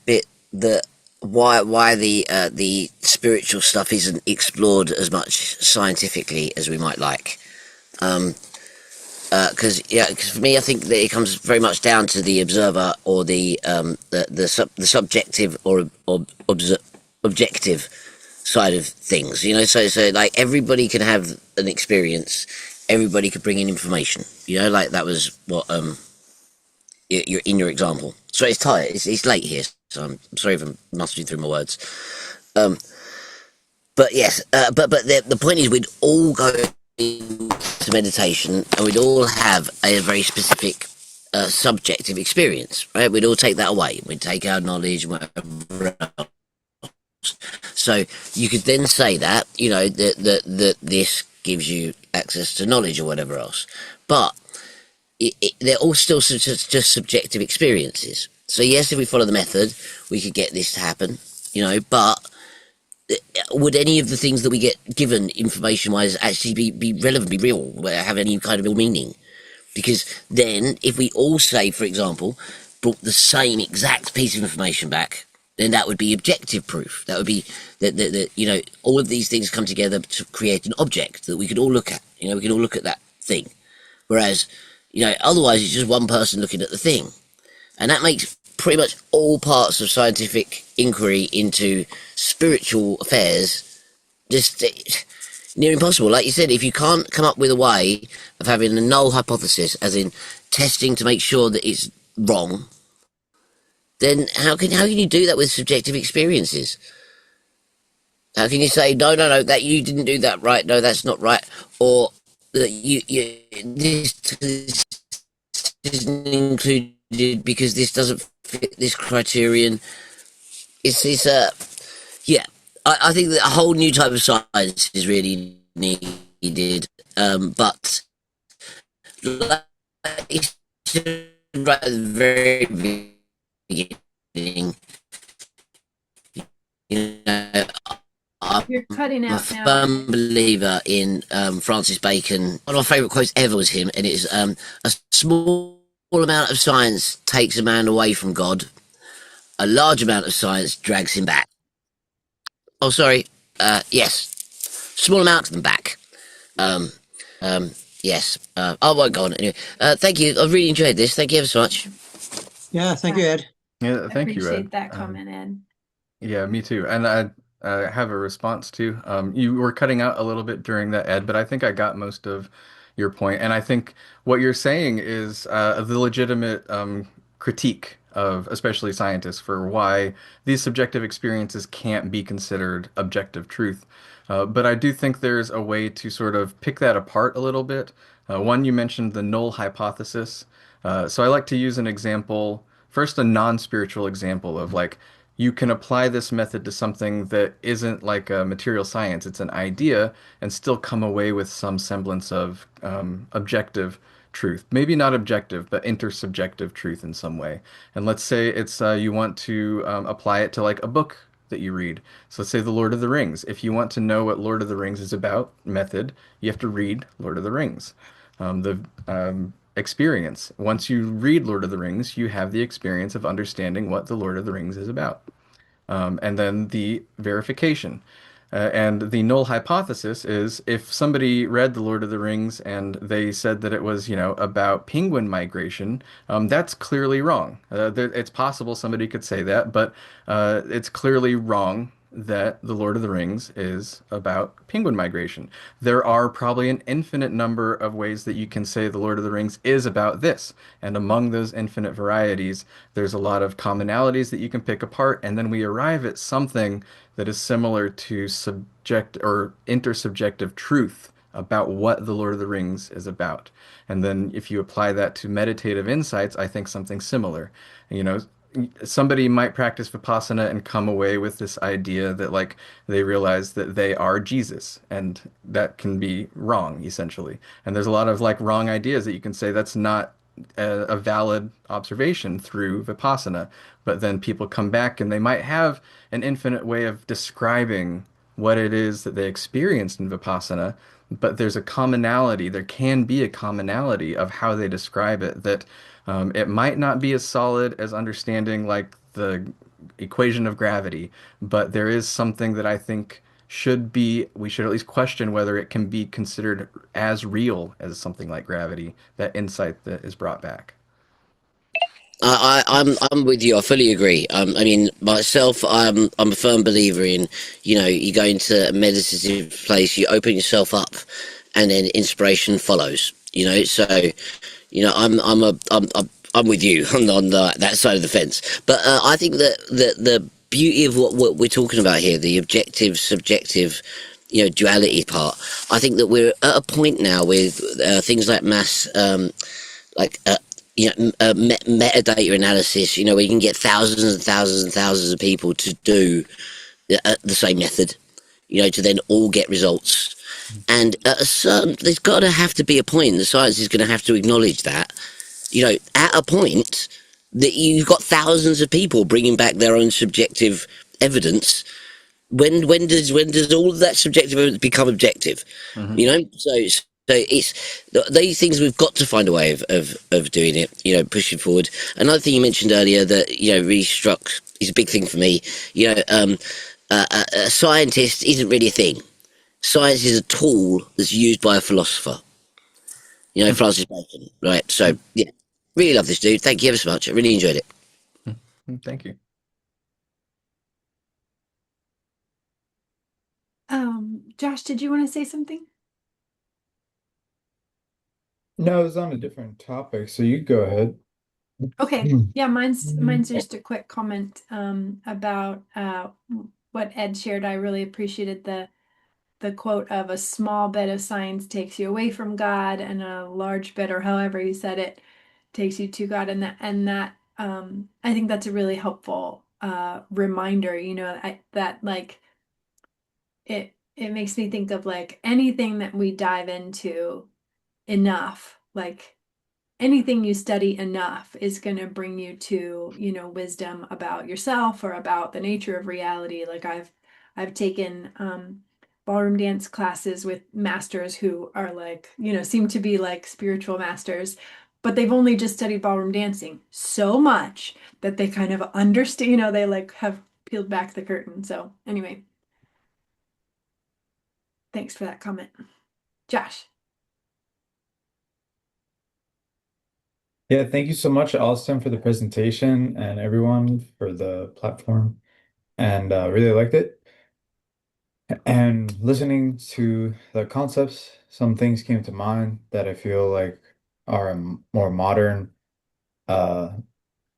bit that why the spiritual stuff isn't explored as much scientifically as we might like. Um, because for me, I think that it comes very much down to the observer, or the subjective or objective side of things. So like everybody can have an experience, everybody could bring in information. Like that was what you're in your example. So it's tired. It's late here, so I'm sorry if I'm mustering through my words. Um, but yes, but the point is, we'd all go into meditation, and we'd all have a very specific subjective experience, right? We'd all take that away. We'd take our knowledge and whatever else. So you could then say that, that this gives you access to knowledge or whatever else. But they're all still just subjective experiences. So yes, if we follow the method, we could get this to happen, but would any of the things that we get given information wise actually be relevant, be real, have any kind of real meaning? Because then if we all say, for example, brought the same exact piece of information back, then that would be objective proof. That would be that all of these things come together to create an object that we could all look at. We could all look at that thing. Whereas, otherwise it's just one person looking at the thing. And that makes pretty much all parts of scientific inquiry into spiritual affairs just near impossible. Like you said, if you can't come up with a way of having a null hypothesis, as in testing to make sure that it's wrong, then how can you do that with subjective experiences? How can you say no, that you didn't do that right? No, that's not right, or that this isn't included because this doesn't fit this criterion. It's yeah. I think that a whole new type of science is really needed, but like, right at the very beginning, you know, I'm You're cutting a out now, firm Ed. believer in Francis Bacon. One of my favourite quotes ever was him, and it's a small amount of science takes a man away from God, a large amount of science drags him back. Oh, sorry. Yes, small amount of them back. Um, yes. I won't go on anyway. Thank you. I've really enjoyed this. Thank you ever so much. Yeah, thank Yeah, you, Ed. Yeah, thank you, Ed. appreciate that comment, Ed. Yeah, me too. And I have a response too. You were cutting out a little bit during that, Ed, but I think I got most of your point. And I think what you're saying is the legitimate critique of especially scientists for why these subjective experiences can't be considered objective truth. But I do think there's a way to sort of pick that apart a little bit. One, you mentioned the null hypothesis. So I like to use an example, first a non-spiritual example of like you can apply this method to something that isn't like a material science, it's an idea, and still come away with some semblance of objective truth. Maybe not objective, but intersubjective truth in some way. And let's say it's you want to apply it to like a book that you read. So let's say The Lord of the Rings. If you want to know what Lord of the Rings is about, method, you have to read Lord of the Rings. The experience. Once you read Lord of the Rings, you have the experience of understanding what the Lord of the Rings is about. And then the verification. And the null hypothesis is if somebody read The Lord of the Rings and they said that it was, about penguin migration, that's clearly wrong. It's possible somebody could say that, but it's clearly wrong that The Lord of the Rings is about penguin migration. There are probably an infinite number of ways that you can say The Lord of the Rings is about this. And among those infinite varieties, there's a lot of commonalities that you can pick apart, and then we arrive at something that is similar to subject or intersubjective truth about what the Lord of the Rings is about. And then if you apply that to meditative insights, I think something similar. You know, somebody might practice Vipassana and come away with this idea that like they realize that they are Jesus, and that can be wrong essentially. And there's a lot of like wrong ideas that you can say that's not a valid observation through Vipassana, but then people come back and they might have an infinite way of describing what it is that they experienced in Vipassana, but there's a commonality, there can be a commonality of how they describe it that it might not be as solid as understanding like the equation of gravity, but there is something that I think we should at least question whether it can be considered as real as something like gravity, that insight that is brought back. I'm with you. I fully agree. I mean, myself, I'm a firm believer in, you go into a meditative place, you open yourself up, and then inspiration follows. So I'm with you on that side of the fence. But I think that the beauty of what we're talking about here, the objective, subjective, duality part. I think that we're at a point now with things like mass, like metadata analysis. Where you can get thousands and thousands and thousands of people to do the same method. To then all get results. And at a certain, there's got to have to be a point. The science is going to have to acknowledge that. At a point that you've got thousands of people bringing back their own subjective evidence. When does all of that subjective evidence become objective? Hmm. So it's these things we've got to find a way of doing it. Pushing forward. Another thing you mentioned earlier that really struck is a big thing for me. A scientist isn't really a thing. Science is a tool that's used by a philosopher. Francis Bacon, right? So yeah, really love this dude. Thank you ever so much. I really enjoyed it. Thank you. Josh, did you want to say something? No, it was on a different topic, so you go ahead. Okay. Yeah, mine's just a quick comment about what Ed shared. I really appreciated the quote of a small bit of science takes you away from God, and a large bit, or however you said it, takes you to God. And that I think that's a really helpful reminder, that like it makes me think of like anything that we dive into enough, like anything you study enough is going to bring you to, wisdom about yourself or about the nature of reality. Like I've taken ballroom dance classes with masters who are like, seem to be like spiritual masters, but they've only just studied ballroom dancing so much that they kind of understand, they like have peeled back the curtain. So anyway, thanks for that comment. Josh. Yeah, thank you so much, Austin, for the presentation and everyone for the platform. And really liked it. And listening to the concepts, some things came to mind that I feel like are a more modern uh,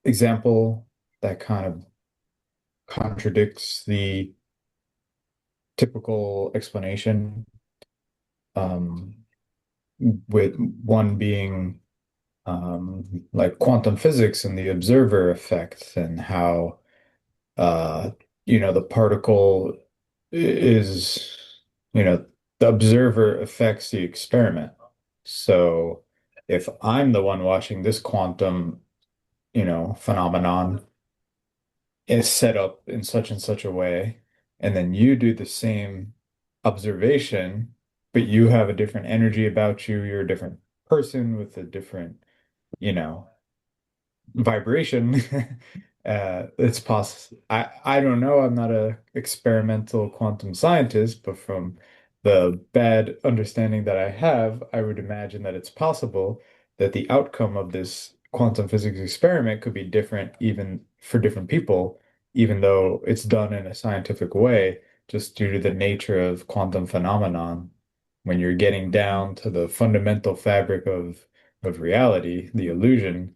example that kind of contradicts the typical explanation, um, with one being like quantum physics and the observer effect and how uh, the particle is, the observer affects the experiment. So if I'm the one watching this quantum, phenomenon is set up in such and such a way, and then you do the same observation, but you have a different energy about you, you're a different person with a different, you know, vibration. It's possible. I don't know. I'm not a experimental quantum scientist, but from the bad understanding that I have, I would imagine that it's possible that the outcome of this quantum physics experiment could be different even for different people, even though it's done in a scientific way, just due to the nature of quantum phenomenon. When you're getting down to the fundamental fabric of reality, the illusion,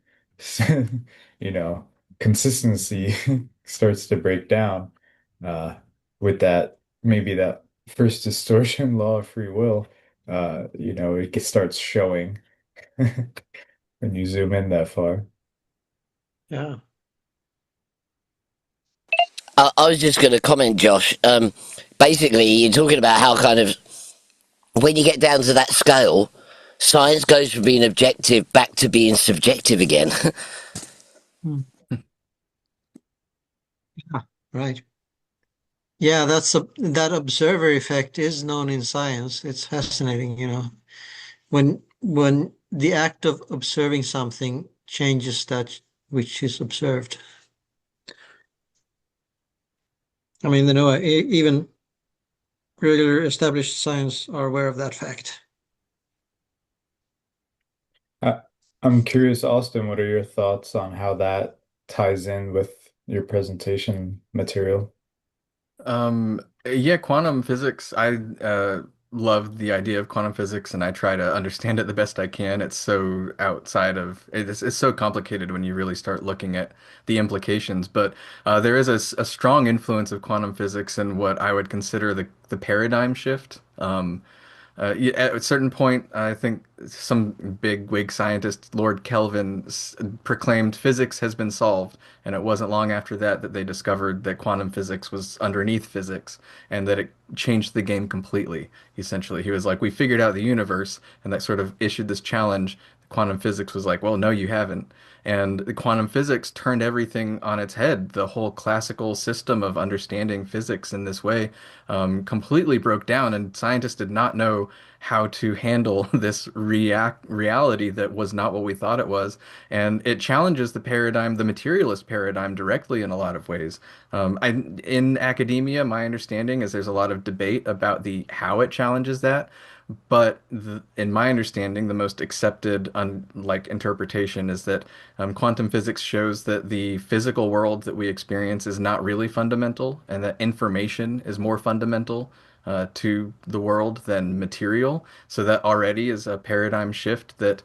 you know, consistency starts to break down uh, with that, maybe that first distortion law of free will, starts showing when you zoom in that far. Yeah. I was just going to comment, Josh. Basically, you're talking about how kind of when you get down to that scale, science goes from being objective back to being subjective again. Hmm. Yeah, right. Yeah, that observer effect is known in science. It's fascinating, when the act of observing something changes that which is observed. I mean, even regular established science are aware of that fact. I, I'm curious, Austin, what are your thoughts on how that ties in with your presentation material? Yeah, quantum physics. I love the idea of quantum physics, and I try to understand it the best I can. It's so outside of it's so complicated when you really start looking at the implications. But there is a strong influence of quantum physics in what I would consider the paradigm shift. Yeah, at a certain point, I think some big wig scientist, Lord Kelvin, proclaimed physics has been solved, and it wasn't long after that that they discovered that quantum physics was underneath physics, and that it changed the game completely. Essentially, he was like, "We figured out the universe," and that sort of issued this challenge. Quantum physics was like, "Well, no, you haven't." And the quantum physics turned everything on its head. The whole classical system of understanding physics in this way completely broke down, and scientists did not know how to handle this reality that was not what we thought it was. And it challenges the paradigm, the materialist paradigm, directly in a lot of ways. In academia, my understanding is there's a lot of debate about the how it challenges that. But in my understanding, the most accepted interpretation is that quantum physics shows that the physical world that we experience is not really fundamental, and that information is more fundamental to the world than material. So that already is a paradigm shift that,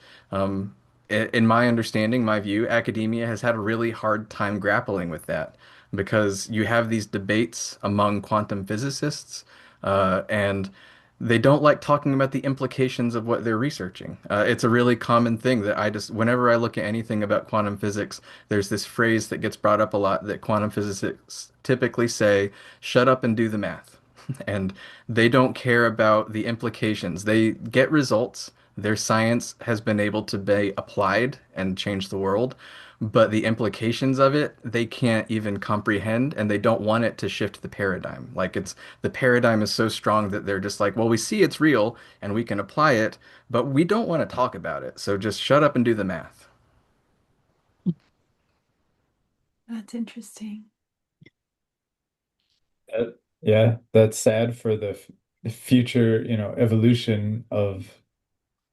in my understanding, my view, academia has had a really hard time grappling with that because you have these debates among quantum physicists, and they don't like talking about the implications of what they're researching. It's a really common thing that whenever I look at anything about quantum physics, there's this phrase that gets brought up a lot that quantum physicists typically say, shut up and do the math. And they don't care about the implications. They get results. Their science has been able to be applied and change the world, but the implications of it, they can't even comprehend, and they don't want it to shift the paradigm. Like the paradigm is so strong that they're just like, well, we see it's real and we can apply it, but we don't want to talk about it. So just shut up and do the math. That's interesting. Yeah, that's sad for the future, evolution of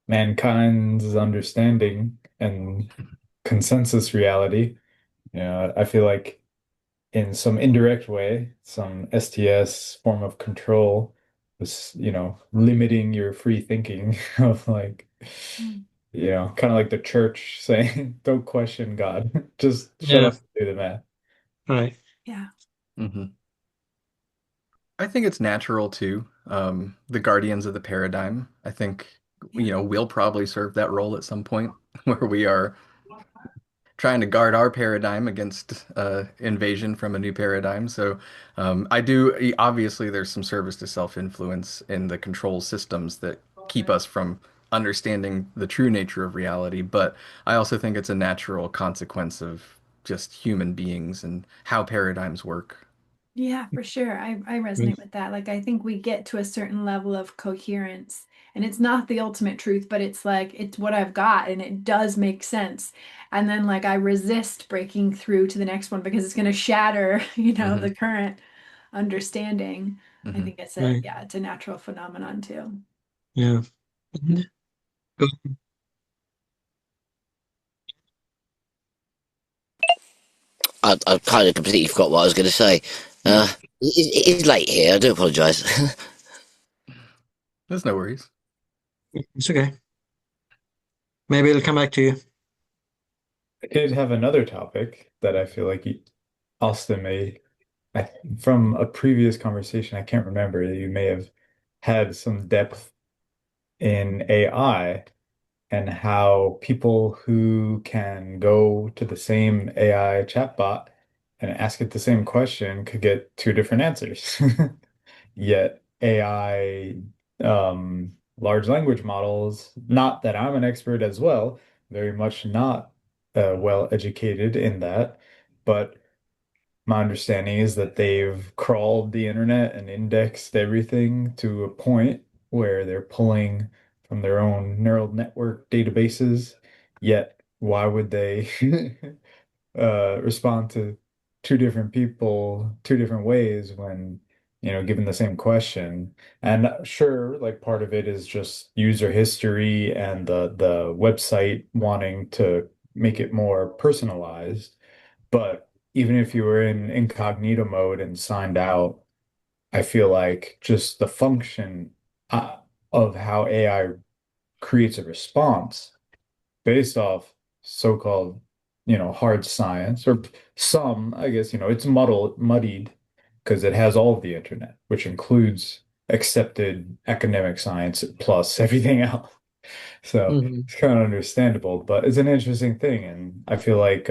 mankind's understanding and consensus reality. I feel like in some indirect way, some STS form of control was, limiting your free thinking of like, Mm. kind of like the church saying, don't question God, just shut Yeah, up and do the math. right. Yeah. Hmm. I think it's natural too. The guardians of the paradigm. I think, Yeah. we'll probably serve that role at some point where we are trying to guard our paradigm against invasion from a new paradigm. So I obviously, there's some service to self-influence in the control systems that keep us from understanding the true nature of reality, but I also think it's a natural consequence of just human beings and how paradigms work. Yeah, for sure. I resonate with that. Like, I think we get to a certain level of coherence, and it's not the ultimate truth, but it's like, it's what I've got, and it does make sense. And then, like, I resist breaking through to the next one because it's going to shatter, Hmm. the current understanding. I Hmm. think Right. it's a natural phenomenon too. Yeah. Mhm. Go- I kind of completely forgot what I was going to say. Hmm. It is late here. I do apologise. There's no worries. It's okay. Maybe it'll come back to you. I did have another topic that I feel like Austin I, from a previous conversation, I can't remember, you may have had some depth in AI and how people who can go to the same AI chatbot and ask it the same question could get two different answers. Yet AI, large language models, not that I'm an expert as well, very much not well educated in that, but my understanding is that they've crawled the internet and indexed everything to a point where they're pulling from their own neural network databases. Yet, why would they respond to two different people two different ways when, given the same question? And sure, like part of it is just user history and the website wanting to make it more personalized. But even if you were in incognito mode and signed out, I feel like just the function uh, of how AI creates a response based off so-called, hard science, or some, I guess, it's muddied because it has all of the internet, which includes accepted academic science plus everything else. So Mhm. it's kind of understandable, but it's an interesting thing. And I feel like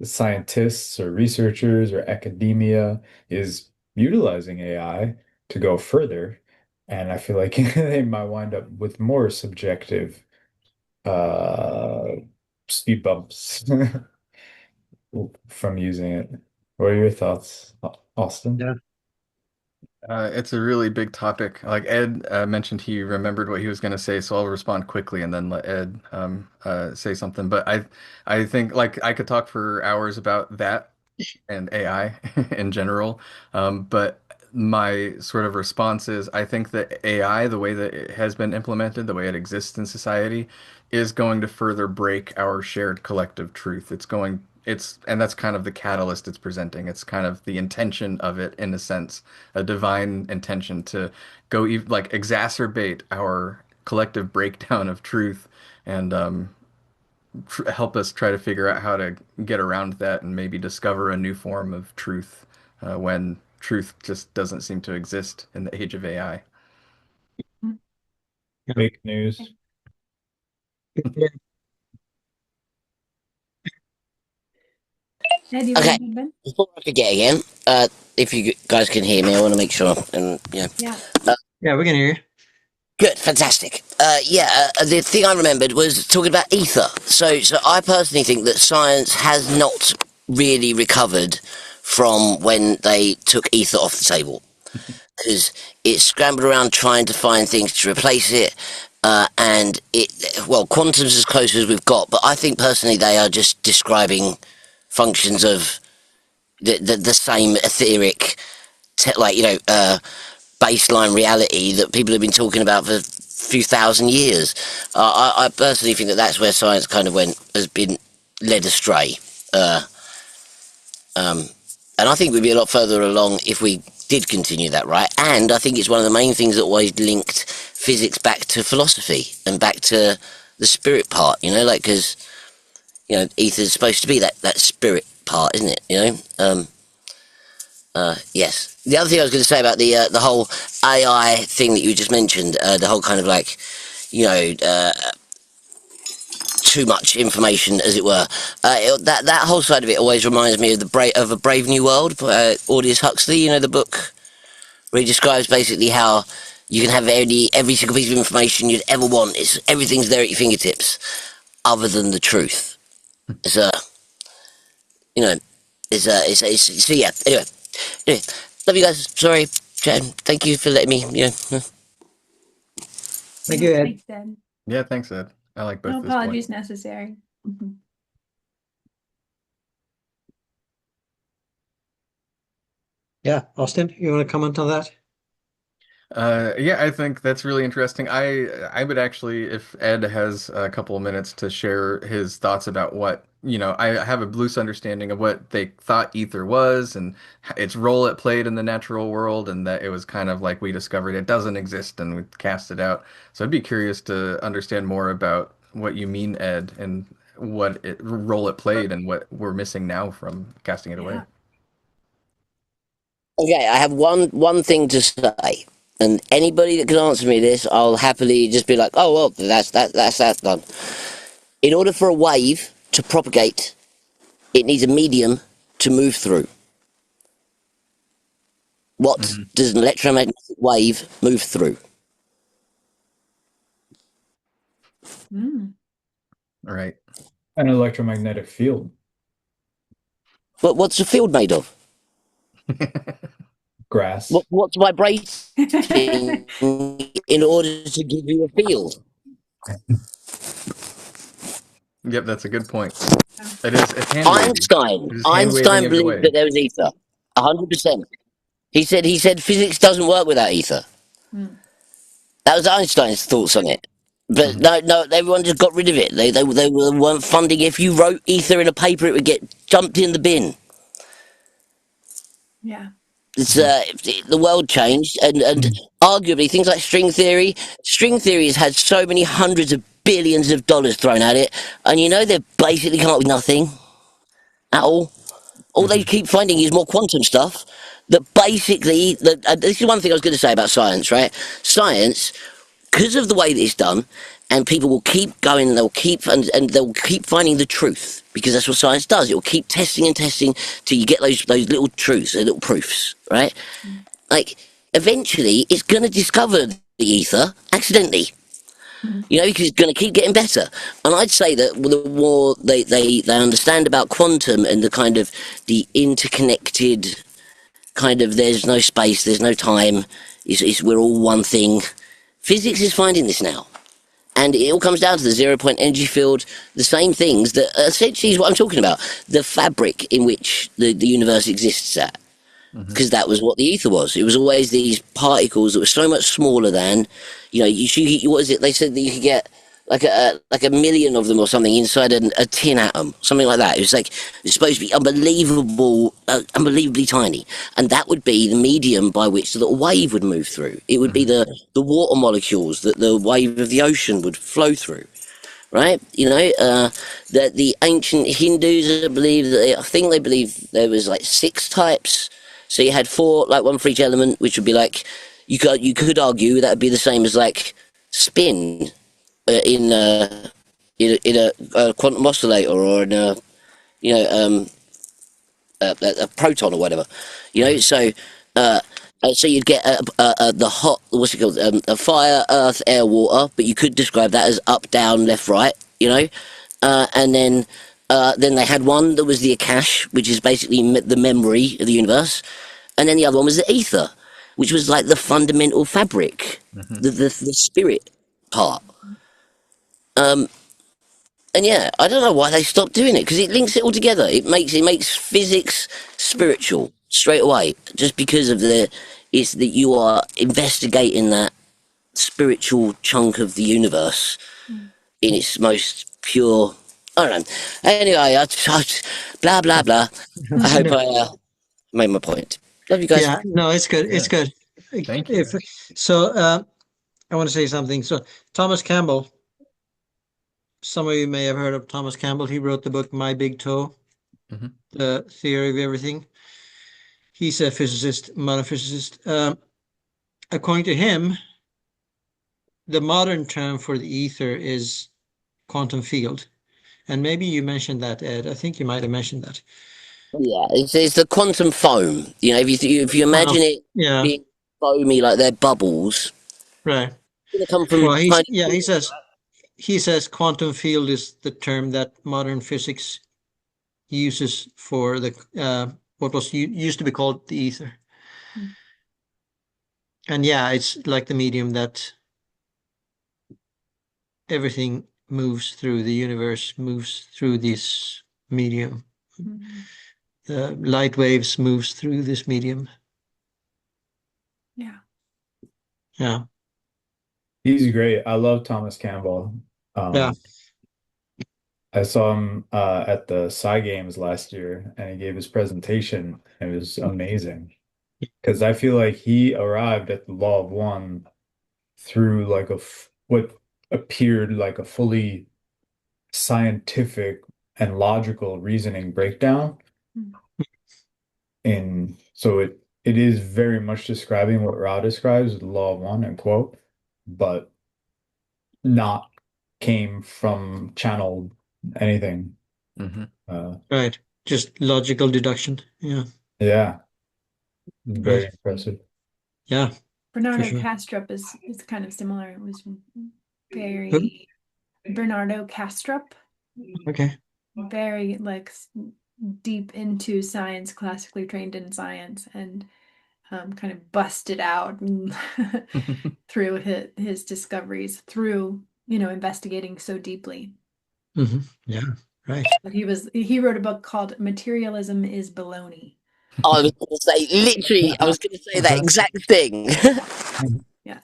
scientists or researchers or academia is utilizing AI to go further. And I feel like they might wind up with more subjective uh, speed bumps from using it. What are your thoughts, Austin? Yeah. It's a really big topic. Like Ed mentioned, he remembered what he was going to say, so I'll respond quickly and then let Ed say something. But I think like I could talk for hours about that and AI in general. But my sort of response is I think that AI, the way that it has been implemented, the way it exists in society, is going to further break our shared collective truth. And that's kind of the catalyst it's presenting. It's kind of the intention of it, in a sense, a divine intention to like exacerbate our collective breakdown of truth and tr help us try to figure out how to get around that and maybe discover a new form of truth when truth just doesn't seem to exist in the age of AI. Yeah. Fake news. Ed, you want Okay, to jump in? before I forget again, if you guys can hear me, I want to make sure. And yeah, Yeah. Yeah, we can hear you. good, fantastic. The thing I remembered was talking about ether. So I personally think that science has not really recovered from when they took ether off the table, because it scrambled around trying to find things to replace it. And quantum's as close as we've got, but I think personally they are just describing functions of the same etheric, baseline reality that people have been talking about for a few thousand years. I personally think that that's where science kind of has been led astray. Uh, um, and I think we'd be a lot further along if we did continue that, right? And I think it's one of the main things that always linked physics back to philosophy and back to the spirit part, like, because, ether's supposed to be that spirit part, isn't it? Yes. The other thing I was going to say about the whole AI thing that you just mentioned, the whole kind of like, you know, uh, too much information, as it were. That whole side of it always reminds me of of A Brave New World by Aldous Huxley. The book where he describes basically how You can have every single piece of information you'd ever want. Everything's there at your fingertips, other than the truth. It's you know, it's so yeah. Anyway, love you guys. Sorry, Jen. Thank you for letting me. Thank you, Ed. Thanks, Ed. Yeah, thanks, Ed. I like both No those apologies points. necessary. Mhm. Yeah, Austin, you want to comment on that? Yeah, I think that's really interesting. I would actually, if Ed has a couple of minutes to share his thoughts about what, I have a loose understanding of what they thought ether was and its role it played in the natural world, and that it was kind of like we discovered it doesn't exist and we cast it out. So I'd be curious to understand more about what you mean, Ed, and what role it played and what we're missing now from casting it away. Yeah. Okay, I have one thing to say, and anybody that can answer me this, I'll happily just be like, oh well, that's done. In order for a wave to propagate, it needs a medium to move through. What Hmm. does an electromagnetic wave move through? Mm. Right. An electromagnetic field. What's a field made of? Grass. What's vibrating in order to give you a field? Yep, that's a good point. Yeah. It's hand wavy. It's hand waving Einstein it believed that away. there was ether, 100%. He said physics doesn't work without ether. Mm. That was Einstein's thoughts on it. But Mhm. no, everyone just got rid of it. They weren't funding. If you wrote ether in a paper, it would get jumped in the bin. Yeah. It's Mhm. the world changed, and arguably things like string theory. String theory has had so many hundreds of billions of dollars thrown at it, and they've basically come up with nothing at all. All they Mhm. keep finding is more quantum stuff. That basically, this is one thing I was going to say about science, right? Science, because of the way that it's done, and people will keep going, and and they'll keep finding the truth because that's what science does. It will keep testing and testing till you get those little truths, those little proofs, right? Mm. Like eventually, it's going to discover the ether accidentally. Mhm. Because it's going to keep getting better. And I'd say that the more they understand about quantum and the kind of the interconnected kind of there's no space, there's no time, we're all one thing. Physics is finding this now. And it all comes down to the 0 point energy field, the same things that essentially is what I'm talking about. The fabric in which the universe exists at. Mhm. Because that was what the ether was. It was always these particles that were so much smaller than, what is it? They said that you could get like a million of them or something inside a tin atom, something like that. It's supposed to be unbelievably tiny, and that would be the medium by which the little wave would move through. It would be Mhm. the water molecules that the wave of the ocean would flow through, right? That the ancient Hindus I think they believe there was like 6 types. So you had 4, like one for each element, which would be like you could argue that would be the same as like spin in a quantum oscillator or in a proton or whatever. Mhm. So uh, so you'd get the hot, what's it called, a fire, earth, air, water, but you could describe that as up, down, left, right. And then they had one that was the Akash, which is basically the memory of the universe, and then the other one was the ether, which was like the fundamental fabric, Mhm. the spirit part. Um, and yeah, I don't know why they stopped doing it because it links it all together. It makes physics spiritual straight away, just because of it's that you are investigating that spiritual chunk of the universe Mm. in its most pure. I don't know. Anyway, blah blah blah. I hope I made my point. Love you guys. Yeah, no, it's good. It's Yeah. good. Thank you. If so, I want to say something. So, Thomas Campbell, some of you may have heard of Thomas Campbell. He wrote the book My Big Toe, Mhm. The Theory of Everything. He's a physicist, modern physicist. According to him, the modern term for the ether is quantum field. And maybe you mentioned that, Ed. I think you might have mentioned that. Yeah, it's the quantum foam. If you Kind of, imagine it yeah. being foamy like they're bubbles, Right. Gonna come Well, from tiny. he says quantum field is the term that modern physics uses for the what was used to be called the ether. Mm. And yeah, it's like the medium that everything moves through. The universe moves through this medium. Mhm. The light waves moves through this medium. Yeah. Yeah. He's great. I love Thomas Campbell. Yeah. I saw him at the Sci Games last year, and he gave his presentation. It was amazing because I feel like he arrived at the law of one through like what appeared like a fully scientific and logical reasoning breakdown. Mm. In so it is very much describing what Ra describes, the law of one and quote, but not came from channeled anything. Hmm. Right. Just logical deduction. Yeah. Yeah, very Right. impressive. Yeah, for Bernardo sure. Kastrup is kind of similar. It was Who? very Bernardo Kastrup, Okay. very like deep into science, classically trained in science, and kind of busted out and through his discoveries through investigating so deeply. Hmm. Yeah. Right. But he wrote a book called Materialism is Baloney. I was going to say, literally, I was going to say that Uh-huh. exact thing. Yeah.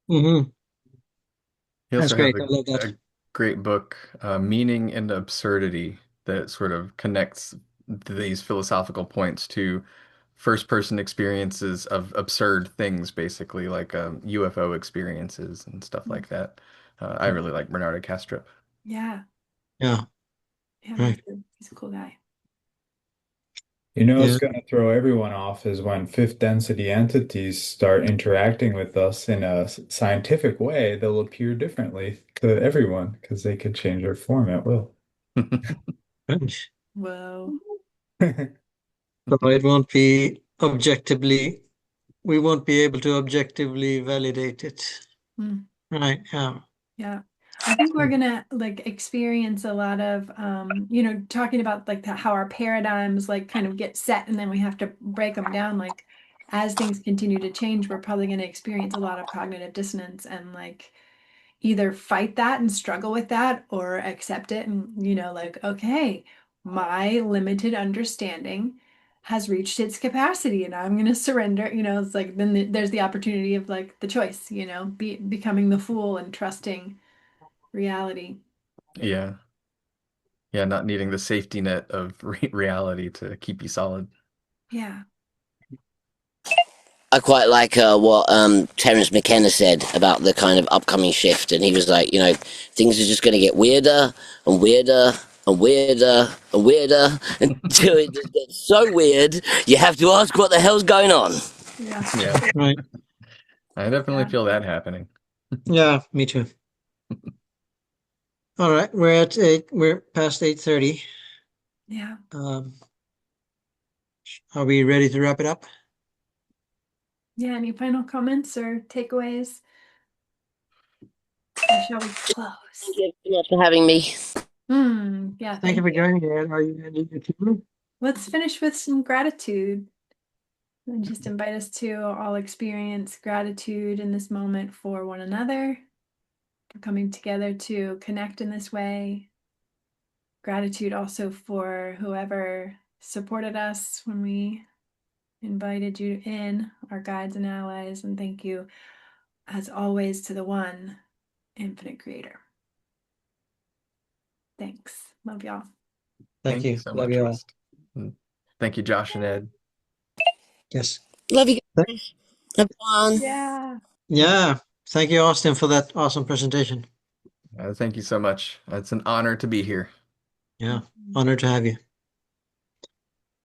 Hmm. He That's also has great. I love that. a great book, Meaning and Absurdity, that sort of connects these philosophical points to first-person experiences of absurd things, basically, like UFO experiences and stuff like that. I really like Bernardo Kastrup. Yeah. Yeah. Yeah, Right. he's a cool guy. You know, Yeah. what's going to throw everyone off is when fifth density entities start interacting with us in a scientific way, they'll appear differently to everyone because they could change their form at will. Right. Whoa. So it won't be objectively, we won't be able to objectively validate it. Hmm. Right. Yeah. Yeah. I think we're gonna like experience a lot of talking about like how our paradigms like kind of get set and then we have to break them down. Like as things continue to change, we're probably gonna experience a lot of cognitive dissonance and like either fight that and struggle with that or accept it and like okay, my limited understanding has reached its capacity and I'm going to surrender. It's like then there's the opportunity of like the choice, becoming the fool and trusting reality. Yeah. Yeah, not needing the safety net of reality to keep you solid. Yeah. I quite like what Terence McKenna said about the kind of upcoming shift, and he was like, things are just going to get weirder and weirder and weirder and weirder until it just gets so weird you have to ask what the hell's going on. Yeah. Yeah, Right. I definitely Yeah. feel that happening. Yeah. Me too. All right. We're past 8:30. Yeah. Um, are we ready to wrap it up? Yeah. Any final comments or takeaways? Or shall we close? Thank you so much for having me. Yeah, Thank you thank for you. joining in. Are you ready to? Let's finish with some gratitude. And just invite us to all experience gratitude in this moment for one another, for coming together to connect in this way. Gratitude also for whoever supported us when we invited you in, our guides and allies. And thank you, as always, to the one infinite creator. Thanks. Love y'all. Thank Thank you you. so Love much, you all. Rust. And thank you, Josh and Ed. Yes. Love you guys. Have fun. Yeah. Yeah. Thank you, Austin, for that awesome presentation. Thank you so much. It's an honor to be here. Yeah. Honored to have you.